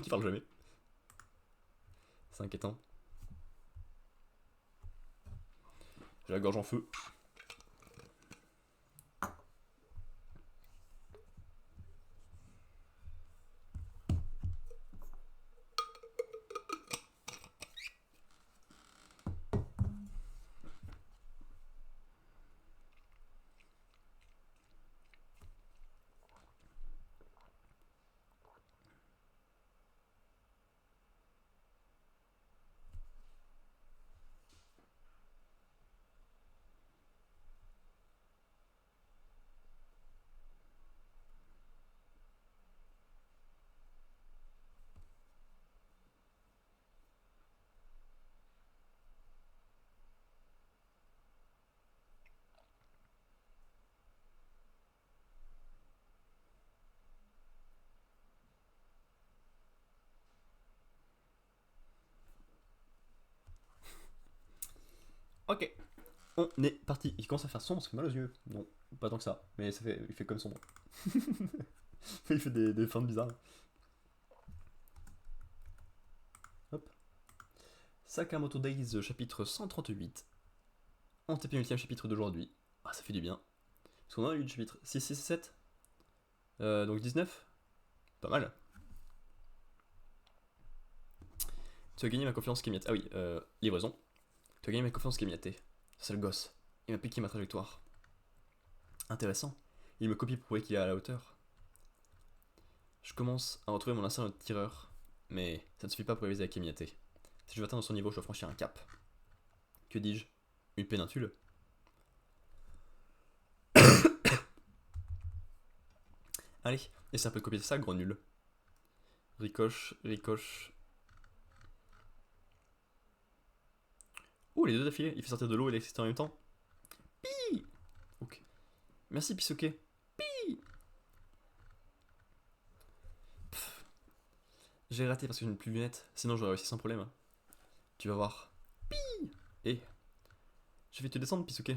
Qui parlent jamais. C'est inquiétant. J'ai la gorge en feu. Ok, on est parti. Il commence à faire sombre, ça fait mal aux yeux. Non, pas tant que ça, mais il fait comme sombre. Il fait des formes bizarres. Hop. Sakamoto Days, chapitre 138. Antépénultième chapitre d'aujourd'hui. Ah, ça fait du bien. Parce qu'on a eu le chapitre 6, 6, 7. Donc 19. Pas mal. Tu as gagné ma confiance Kemiate. Ah oui, livraison. Tu as gagné ma confiance Kemiate. Sale gosse. Il m'a piqué ma trajectoire. Intéressant. Il me copie pour prouver qu'il est à la hauteur. Je commence à retrouver mon instinct de tireur. Mais ça ne suffit pas pour réviser à Kemiate. Si je veux atteindre son niveau, je dois franchir un cap. Que dis-je? Une péninsule? Allez, essaie un peu de copier ça, gros nul. Ricoche, ricoche. Oh, les deux d'affilée, il fait sortir de l'eau et l'électricité en même temps. Pi. Ok. Merci, Pisuke. Pi. J'ai raté parce que je n'ai plus de lunettes, sinon j'aurais réussi sans problème. Tu vas voir. Pi. Et je vais te descendre, Pisuke.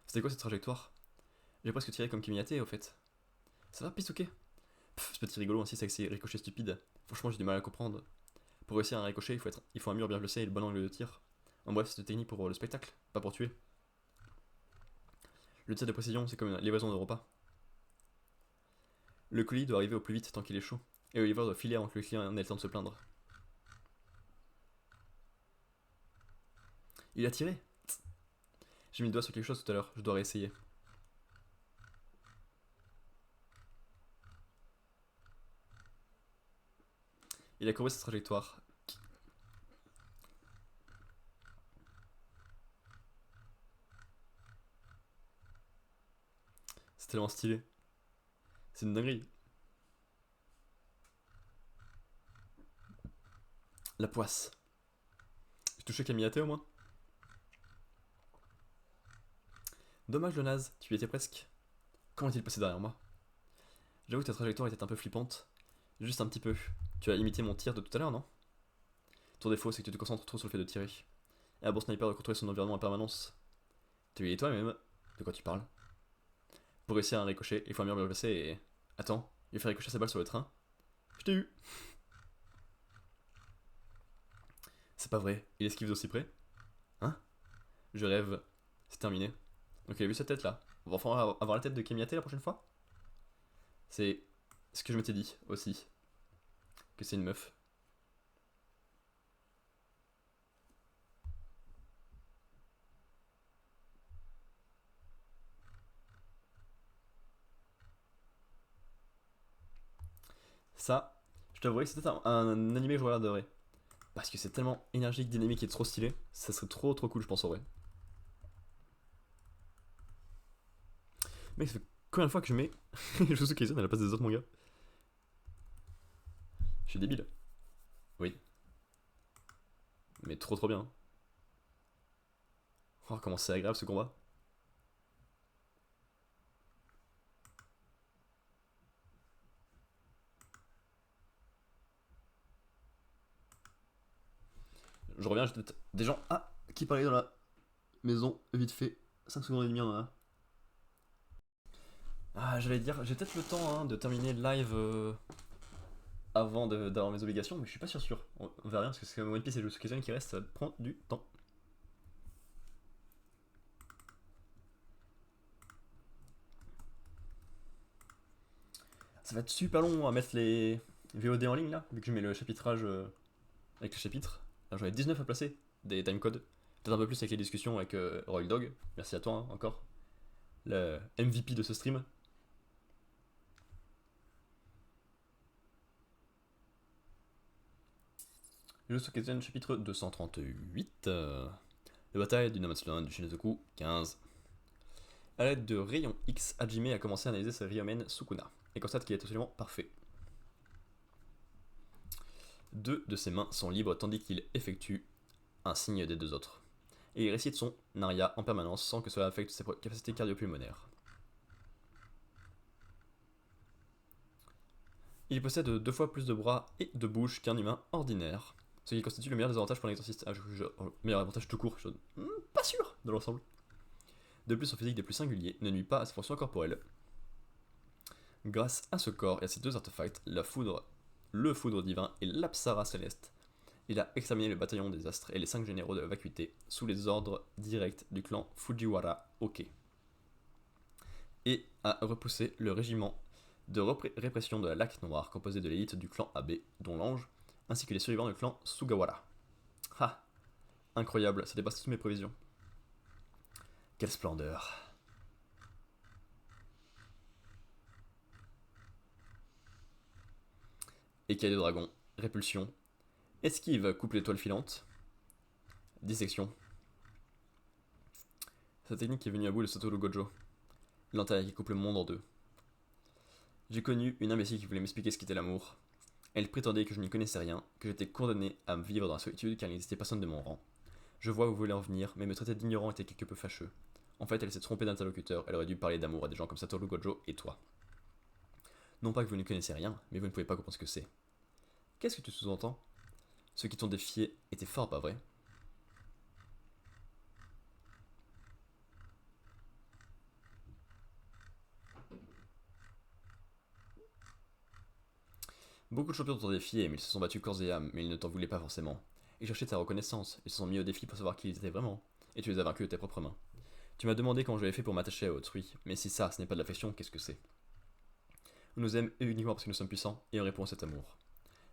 C'était quoi cette trajectoire? J'ai presque tiré comme Kimiate, au fait. Ça va, Pisuke? Ce petit rigolo insiste avec ses ricochets stupides. Franchement, j'ai du mal à comprendre. Pour réussir un ricochet, il faut un mur bien placé et le bon angle de tir. En bref, c'est une technique pour le spectacle, pas pour tuer. Le tir de précision, c'est comme une livraison de repas. Le colis doit arriver au plus vite tant qu'il est chaud, et le livreur doit filer avant que le client ait le temps de se plaindre. Il a tiré. J'ai mis le doigt sur quelque chose tout à l'heure, je dois réessayer. Il a courbé sa trajectoire. C'est tellement stylé. C'est une dinguerie. La poisse. J'ai touché Kamiate au moins. Dommage le naze, tu y étais presque. Comment est-il passé derrière moi? J'avoue que ta trajectoire était un peu flippante. Juste un petit peu. Tu as imité mon tir de tout à l'heure, non? Ton défaut, c'est que tu te concentres trop sur le fait de tirer. Et un bon sniper doit contrôler son environnement en permanence. Tu es toi-même. De quoi tu parles? Pour réussir un ricochet, il faut un mur bien placé et... Attends, il fait ricocher sa balle sur le train. Je t'ai eu. C'est pas vrai, il esquive d'aussi près. Hein? Je rêve. C'est terminé. Donc il a vu sa tête là. On va enfin avoir la tête de Kemiate la prochaine fois? C'est ce que je m'étais dit aussi. Que c'est une meuf. Ça, je t'avouerais que c'était un animé que je regarderais. Parce que c'est tellement énergique, dynamique et trop stylé. Ça serait trop cool, je pense, en vrai. Mec, ça fait combien de fois que je mets Jujutsu Kaisen à la place des autres mangas? Je suis débile. Oui, mais trop bien. Oh, comment c'est agréable ce combat. Je reviens, j'ai peut-être des gens qui parlaient dans la maison, vite fait. 5 secondes et demie en a. J'allais dire, j'ai peut-être le temps de terminer le live avant d'avoir mes obligations, mais je suis pas sûr. On verra rien parce que c'est comme One Piece et Jujutsu Kaisen qui reste, ça prend du temps. Ça va être super long à mettre les VOD en ligne là, vu que je mets le chapitrage avec les chapitres. Là, j'en ai 19 à placer, des timecodes. Peut-être un peu plus avec les discussions avec Royal Dog. Merci à toi encore. Le MVP de ce stream. Jujutsu Kaisen chapitre 238. La bataille du Namatsulan du Shinozoku 15. A l'aide de Rayon X, Hajime a commencé à analyser ce Ryomen Sukuna et constate qu'il est absolument parfait. Deux de ses mains sont libres tandis qu'il effectue un signe des deux autres. Et il récite son Narya en permanence sans que cela affecte ses capacités cardiopulmonaires. Il possède 2 fois plus de bras et de bouche qu'un humain ordinaire, ce qui constitue le meilleur des avantages pour un exorciste. Meilleur avantage tout court, pas sûr de l'ensemble. De plus, son physique des plus singuliers ne nuit pas à ses fonctions corporelles. Grâce à ce corps et à ces 2 artefacts, le foudre divin et l'Apsara céleste, il a exterminé le bataillon des astres et les 5 généraux de la vacuité sous les ordres directs du clan Fujiwara Oke, et a repoussé le régiment de répression de la Lac Noire composé de l'élite du clan Abe, dont l'ange, ainsi que les survivants du clan Sugawara. Ha! Incroyable, ça dépasse toutes mes prévisions. Quelle splendeur! Écaille de dragon, répulsion, esquive, coupe l'étoile filante, dissection. Sa technique est venue à bout de Satoru Gojo, l'entaille qui coupe le monde en deux. J'ai connu une imbécile qui voulait m'expliquer ce qu'était l'amour. Elle prétendait que je n'y connaissais rien, que j'étais condamné à vivre dans la solitude car il n'existait personne de mon rang. Je vois où vous voulez en venir, mais me traiter d'ignorant était quelque peu fâcheux. En fait, elle s'est trompée d'interlocuteur, elle aurait dû parler d'amour à des gens comme Satoru Gojo et toi. Non pas que vous ne connaissez rien, mais vous ne pouvez pas comprendre ce que c'est. Qu'est-ce que tu sous-entends? Ceux qui t'ont défié étaient forts, pas vrai? Beaucoup de champions t'ont défié, mais ils se sont battus corps et âme, mais ils ne t'en voulaient pas forcément. Ils cherchaient ta reconnaissance, ils se sont mis au défi pour savoir qui ils étaient vraiment, et tu les as vaincus de tes propres mains. Tu m'as demandé comment j'avais fait pour m'attacher à autrui, mais si ça, ce n'est pas de l'affection, qu'est-ce que c'est? On nous aime uniquement parce que nous sommes puissants, et on répond à cet amour.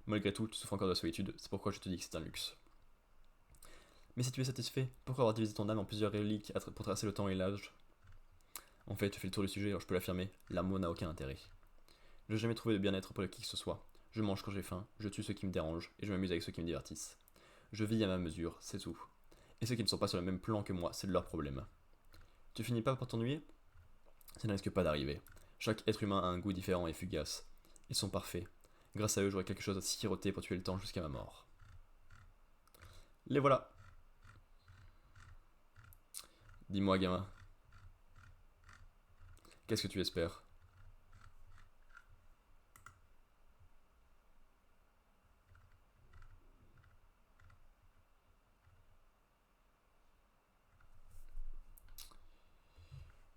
Malgré tout, tu souffres encore de la solitude, c'est pourquoi je te dis que c'est un luxe. Mais si tu es satisfait, pourquoi avoir divisé ton âme en plusieurs reliques pour traverser le temps et l'âge? En fait, tu fais le tour du sujet, alors je peux l'affirmer, l'amour n'a aucun intérêt. Je n'ai jamais trouvé de bien-être pour qui que ce soit. Je mange quand j'ai faim, je tue ceux qui me dérangent, et je m'amuse avec ceux qui me divertissent. Je vis à ma mesure, c'est tout. Et ceux qui ne sont pas sur le même plan que moi, c'est de leur problème. Tu finis pas par t'ennuyer? Ça ne risque pas d'arriver. Chaque être humain a un goût différent et fugace. Ils sont parfaits. Grâce à eux, j'aurai quelque chose à siroter pour tuer le temps jusqu'à ma mort. Les voilà. Dis-moi, gamin, qu'est-ce que tu espères?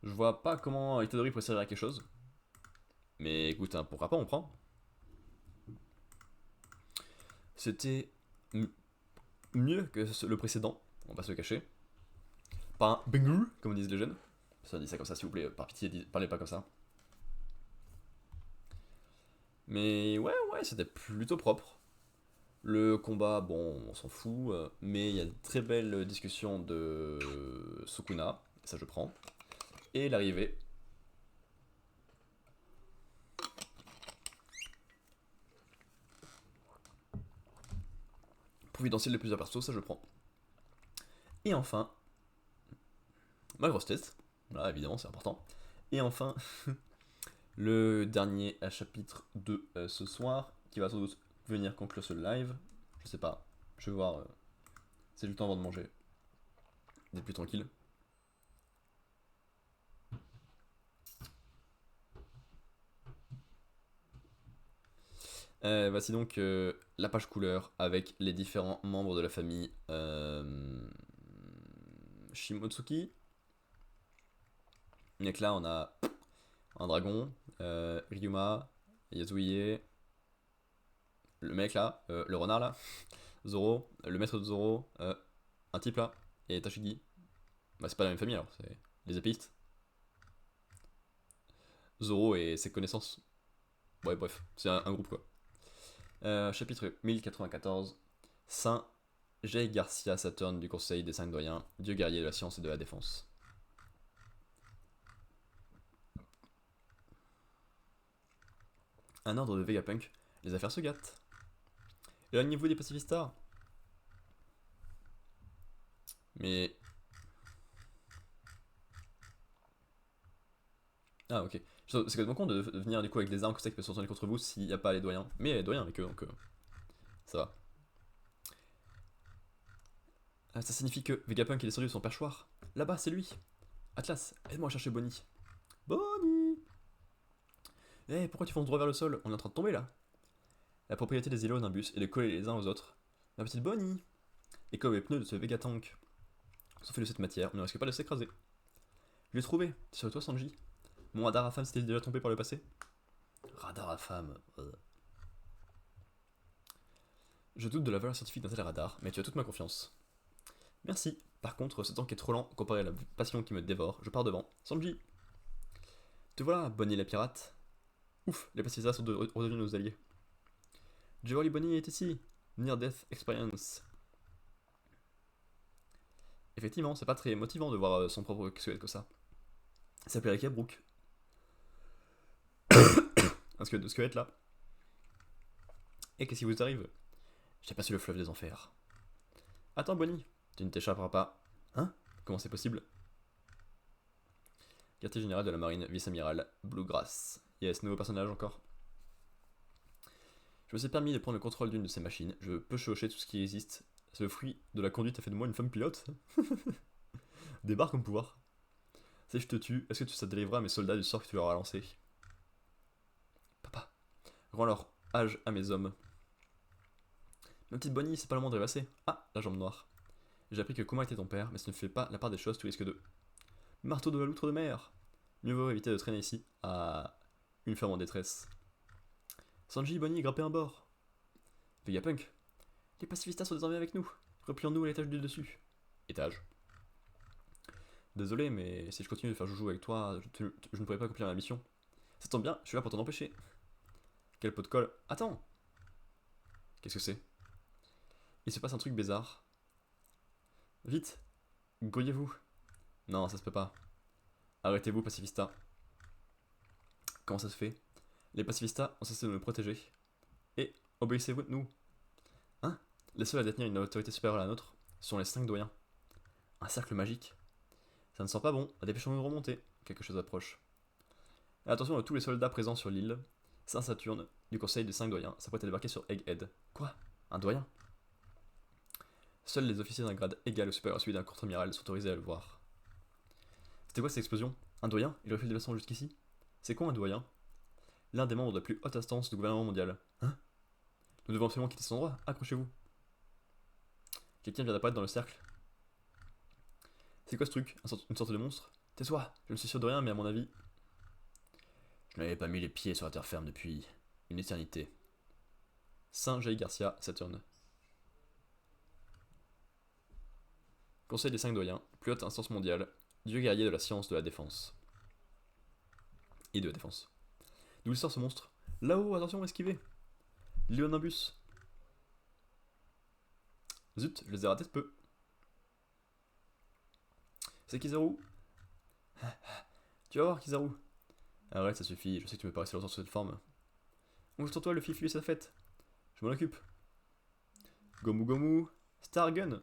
Je vois pas comment Itadori pourrait servir à quelque chose. Mais écoute, pourquoi pas, on prend. C'était mieux que le précédent, on va pas se le cacher. Pas un banger, comme disent les jeunes. Ça dit ça comme ça, s'il vous plaît, par pitié, parlez pas comme ça. Mais ouais, c'était plutôt propre. Le combat, bon, on s'en fout, mais il y a de très belles discussions de Sukuna, ça je prends. Et l'arrivée. Providentiel de plusieurs persos, ça je prends. Et enfin, ma grosse tête. Voilà, évidemment, c'est important. Et enfin, le dernier chapitre de ce soir, qui va sans doute venir conclure ce live. Je sais pas, je vais voir si j'ai le temps avant de manger. D'être plus tranquille. Voici donc la page couleur avec les différents membres de la famille Shimotsuki. Donc là, on a un dragon, Ryuma, Yasuie, le mec là, le renard là, Zoro, le maître de Zoro, un type là, et Tashigi. Bah, c'est pas la même famille alors, c'est les épéistes. Zoro et ses connaissances. Ouais, bref, c'est un groupe quoi. Chapitre 1094. Saint Jay Garcia Saturne du Conseil des 5 doyens, dieu guerrier de la science et de la défense. Un ordre de Vegapunk, les affaires se gâtent. Éloignez-vous des pacifistas. Mais. Ah, ok. C'est complètement con de venir du coup avec des armes que ça qui peuvent se retourner contre vous s'il n'y a pas les doyens. Mais il y a les doyens avec eux donc. Ça va. Ça signifie que Vegapunk est descendu de son perchoir. Là-bas, c'est lui. Atlas, aide-moi à chercher Bonnie. Bonnie. Eh, pourquoi tu fonces droit vers le sol? On est en train de tomber là. La propriété des îlots Nimbus est de coller les uns aux autres. Ma petite Bonnie. Et comme les pneus de ce Vegatank sont faits de cette matière, on ne risque pas de s'écraser. Je l'ai trouvé. C'est sur toi, Sanji. Mon radar à femme s'était déjà trompé par le passé. Radar à femme. Je doute de la valeur scientifique d'un tel radar, mais tu as toute ma confiance. Merci. Par contre, ce tank est trop lent comparé à la passion qui me dévore. Je pars devant. Sanji. Te voilà, Bonnie la pirate. Ouf, les pacifistas sont redevenus nos alliés. Jolly Bonnie est ici. Near Death Experience. Effectivement, c'est pas très motivant de voir son propre squelette que ça. Ça s'appellerait Kabrook. Un squelette de squelette là. Et qu'est-ce qui vous arrive? J'ai passé le fleuve des enfers. Attends, Bonnie, tu ne t'échapperas pas. Hein? Comment c'est possible? Quartier général de la marine, vice-amiral, Bluegrass. Yes, nouveau personnage encore. Je me suis permis de prendre le contrôle d'une de ces machines. Je peux chevaucher tout ce qui existe. C'est le fruit de la conduite a fait de moi une femme pilote. Débarque comme pouvoir. Si je te tue, est-ce que ça délivrera mes soldats du sort que tu leur as lancé? Papa, rends leur âge à mes hommes. Ma petite Bonnie, c'est pas le moment de rêvasser. Ah, la jambe noire. J'ai appris que Kuma était ton père, mais ce ne fait pas la part des choses, tu risques de... Marteau de la loutre de mer. Mieux vaut éviter de traîner ici. Ah, une femme en détresse. Sanji, Bonnie, grimpez à bord. Vegapunk. Les pacifistas sont désormais avec nous. Replions-nous à l'étage du dessus. Étage. Désolé, mais si je continue de faire joujou avec toi, je ne pourrai pas accomplir ma mission. Ça tombe bien, je suis là pour t'en empêcher. Quel pot de colle. Attends. Qu'est-ce que c'est? Il se passe un truc bizarre. Vite. Grouillez-vous. Non, ça se peut pas. Arrêtez-vous, pacifistas. Comment ça se fait? Les pacifistas ont cessé de me protéger. Et obéissez-vous de nous. Hein? Les seuls à détenir une autorité supérieure à la nôtre sont les 5 doyens. Un cercle magique. Ça ne sent pas bon, dépêchons-nous de remonter. Quelque chose approche. Et attention à tous les soldats présents sur l'île. Saint-Saturne, du conseil des 5 doyens, s'apprête à débarquer sur Egghead. Quoi? Un doyen? Seuls les officiers d'un grade égal ou supérieur à celui d'un contre-amiral sont autorisés à le voir. C'était quoi cette explosion? Un doyen? Il aurait fait le déplacement jusqu'ici? C'est quoi un doyen? L'un des membres de la plus haute instance du gouvernement mondial. Hein? Nous devons absolument quitter cet endroit, accrochez-vous. Quelqu'un vient d'apparaître dans le cercle. C'est quoi ce truc? Une sorte de monstre? Tais-toi, je ne suis sûr de rien, mais à mon avis... Je n'avais pas mis les pieds sur la terre ferme depuis une éternité. Saint Jay Garcia, Saturne. Conseil des 5 doyens, plus haute instance mondiale, dieu guerrier de la science de la défense. Et de la défense. D'où il sort ce monstre? Là-haut, attention, esquivez. Léonimbus. Zut, je les ai ratés de peu. C'est Kizaru. Tu vas voir, Kizaru. Arrête, ça suffit, je sais que tu me paraissais longtemps sur cette forme. Ouvre-toi, le fif, lui, sa fête. Je m'en occupe. Gomu Gomu. Stargun.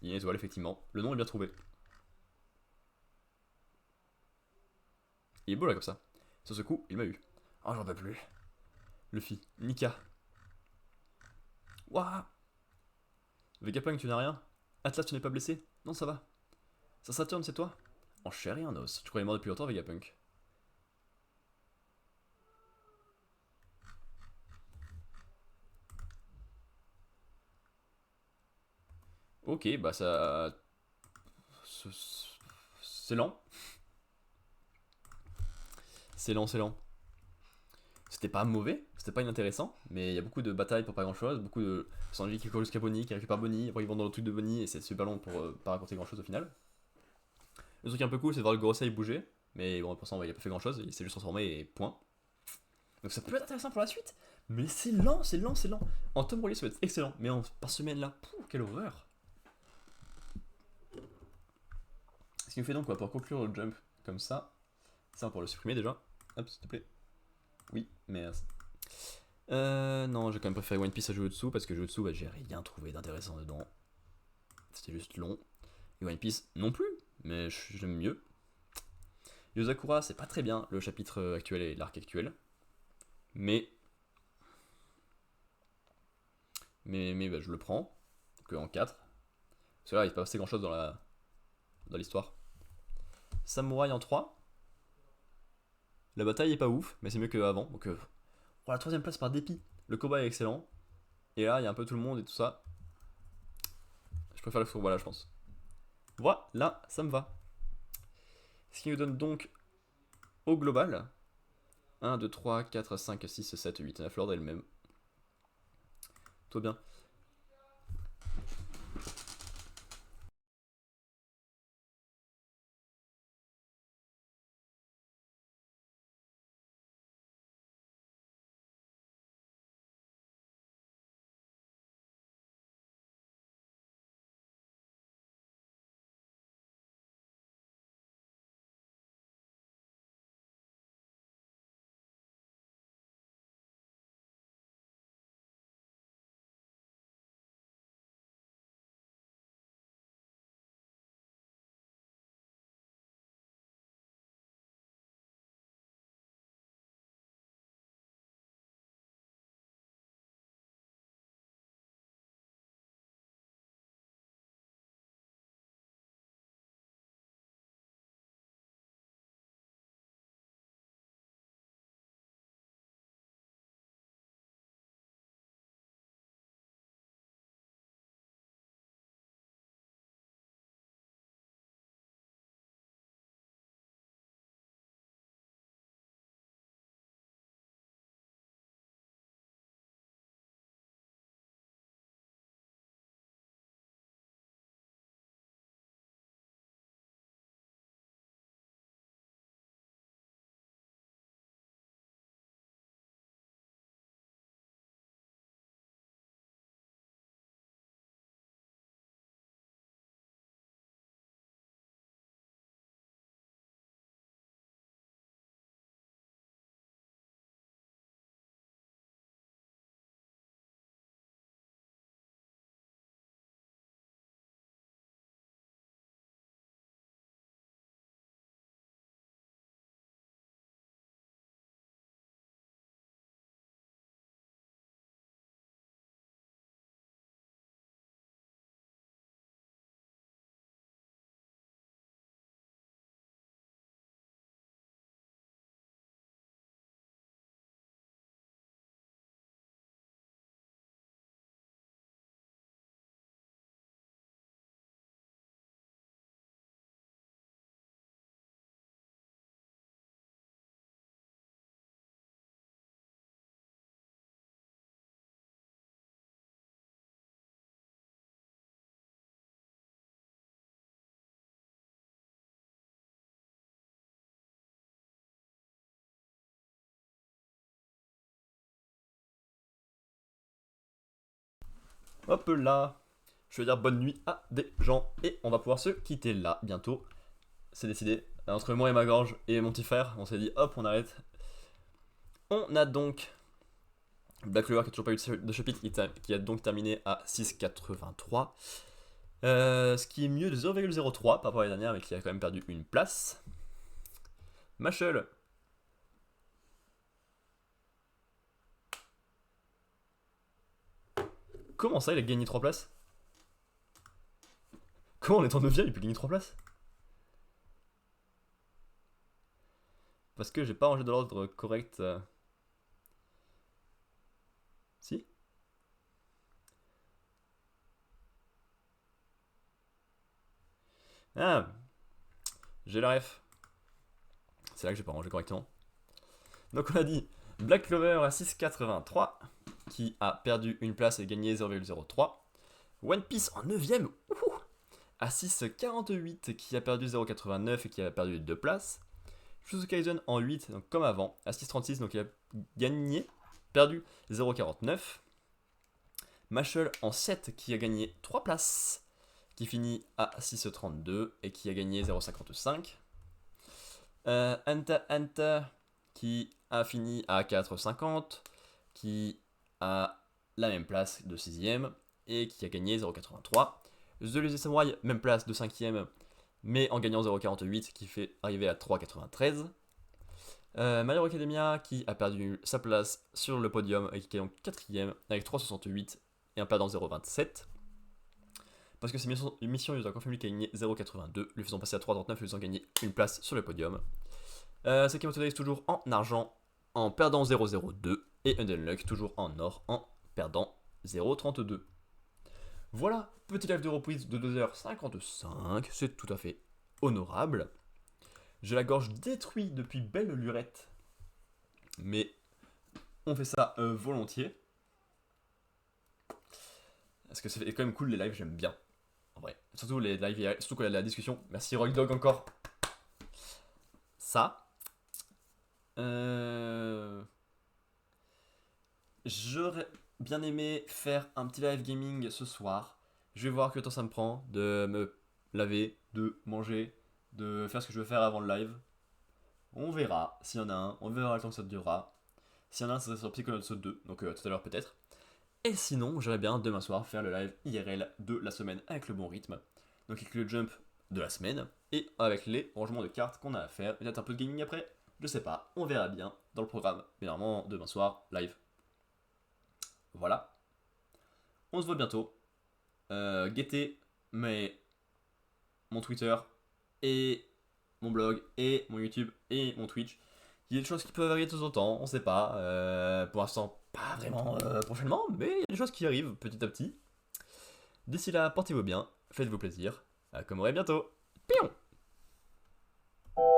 Il y a une étoile, effectivement. Le nom est bien trouvé. Il est beau là comme ça. Sur ce coup, il m'a eu. Oh, j'en peux plus. Luffy. Nika. Waouh. Vegapunk, tu n'as rien. Atlas, tu n'es pas blessé. Non, ça va. Ça Saturne, c'est toi. En chair et en os. Je croyais mort depuis longtemps, Vegapunk. Ok, bah ça. C'est lent. C'est lent, c'est lent. C'était pas mauvais, c'était pas inintéressant, mais il y a beaucoup de batailles pour pas grand chose, beaucoup de Sanji qui court jusqu'à Bonnie, qui récupère Bonnie, après ils vont dans le truc de Bonnie et c'est super long pour pas raconter grand chose au final. Le truc un peu cool c'est de voir le Gorosei bouger, mais bon, pour ça il a pas fait grand chose, il s'est juste transformé et point. Donc ça peut être intéressant pour la suite, mais c'est lent, c'est lent, c'est lent. En tome relié ça va être excellent, mais par semaine là, quelle horreur. Ce qui me fait donc quoi, pour conclure le jump comme ça on pour le supprimer déjà. Hop, s'il te plaît. Oui, merci. Non, j'ai quand même préféré One Piece à Jujutsu parce que Jujutsu, bah, j'ai rien trouvé d'intéressant dedans. C'était juste long. Et One Piece non plus, mais j'aime mieux. Yozakura, c'est pas très bien le chapitre actuel et l'arc actuel. Mais bah, je le prends que en 4. Parce que là, il se passe grand chose dans l'histoire. Samouraï en 3. La bataille est pas ouf, mais c'est mieux qu'avant. Donc, pour la troisième place par dépit. Le combat est excellent. Et là, il y a un peu tout le monde et tout ça. Je préfère le voilà, je pense. Voilà, ça me va. Ce qui nous donne donc au global 1, 2, 3, 4, 5, 6, 7, 8. 9, l'ordre est le même. Tout bien. Hop là. Je vais dire bonne nuit à des gens. Et on va pouvoir se quitter là bientôt. C'est décidé. Entre moi et ma gorge et mon petit frère, on s'est dit hop, on arrête. On a donc Black Clover qui a toujours pas eu de chapitre, qui a donc terminé à 6,83. Ce qui est mieux de 0,03 par rapport à la dernière, mais qui a quand même perdu une place. Machel. Comment ça, il a gagné 3 places? Comment on est en 9ème, il peut gagner 3 places? Parce que j'ai pas rangé de l'ordre correct. Si? Ah, j'ai la ref. C'est là que j'ai pas rangé correctement. Donc on a dit Black Clover à 6,83 qui a perdu une place et gagné 0,03. One Piece en 9ème à 6,48 qui a perdu 0,89 et qui a perdu 2 places. Jujutsu Kaisen en 8, donc comme avant, à 6,36, donc il a gagné, perdu 0,49. Mashal en 7 qui a gagné 3 places, qui finit à 6,32 et qui a gagné 0,55. Anta qui a fini à 4,50, qui a la même place de 6ème et qui a gagné 0,83. The Lazy Samurai, même place de 5ème, mais en gagnant 0,48 qui fait arriver à 3,93. My Hero Academia qui a perdu sa place sur le podium et qui est donc 4ème avec 3,68 et en perdant 0,27. Parce que ces missions lui ont confirmé qu'il a gagné 0,82, lui faisant passer à 3,39 et lui faisant gagner une place sur le podium. Sakamoto Days toujours en argent en perdant 0,02 et Undead toujours en or en perdant 0,32. Voilà, petit live de reprise de 2h55, c'est tout à fait honorable. J'ai la gorge détruite depuis belle lurette, mais on fait ça volontiers. Parce que c'est quand même cool les lives, j'aime bien. En vrai, surtout les lives, surtout quand il y a de la discussion. Merci Roy Dog encore. Ça. J'aurais bien aimé faire un petit live gaming ce soir. Je vais voir que temps ça me prend de me laver, de manger, de faire ce que je veux faire avant le live. On verra s'il y en a un, on verra le temps que ça durera. S'il y en a un, ça sera sur Psychonauts 2, donc tout à l'heure peut-être. Et sinon, j'aimerais bien demain soir faire le live IRL de la semaine avec le bon rythme. Donc avec le jump de la semaine et avec les rangements de cartes qu'on a à faire. Peut-être un peu de gaming après, je sais pas, on verra bien dans le programme. Mais normalement, demain soir, live. Voilà. On se voit bientôt. Guettez mon Twitter et mon blog et mon YouTube et mon Twitch. Il y a des choses qui peuvent varier de temps en temps, on sait pas. Pour l'instant, pas vraiment prochainement, mais il y a des choses qui arrivent petit à petit. D'ici là, portez-vous bien, faites-vous plaisir. Comme on bientôt. Pion!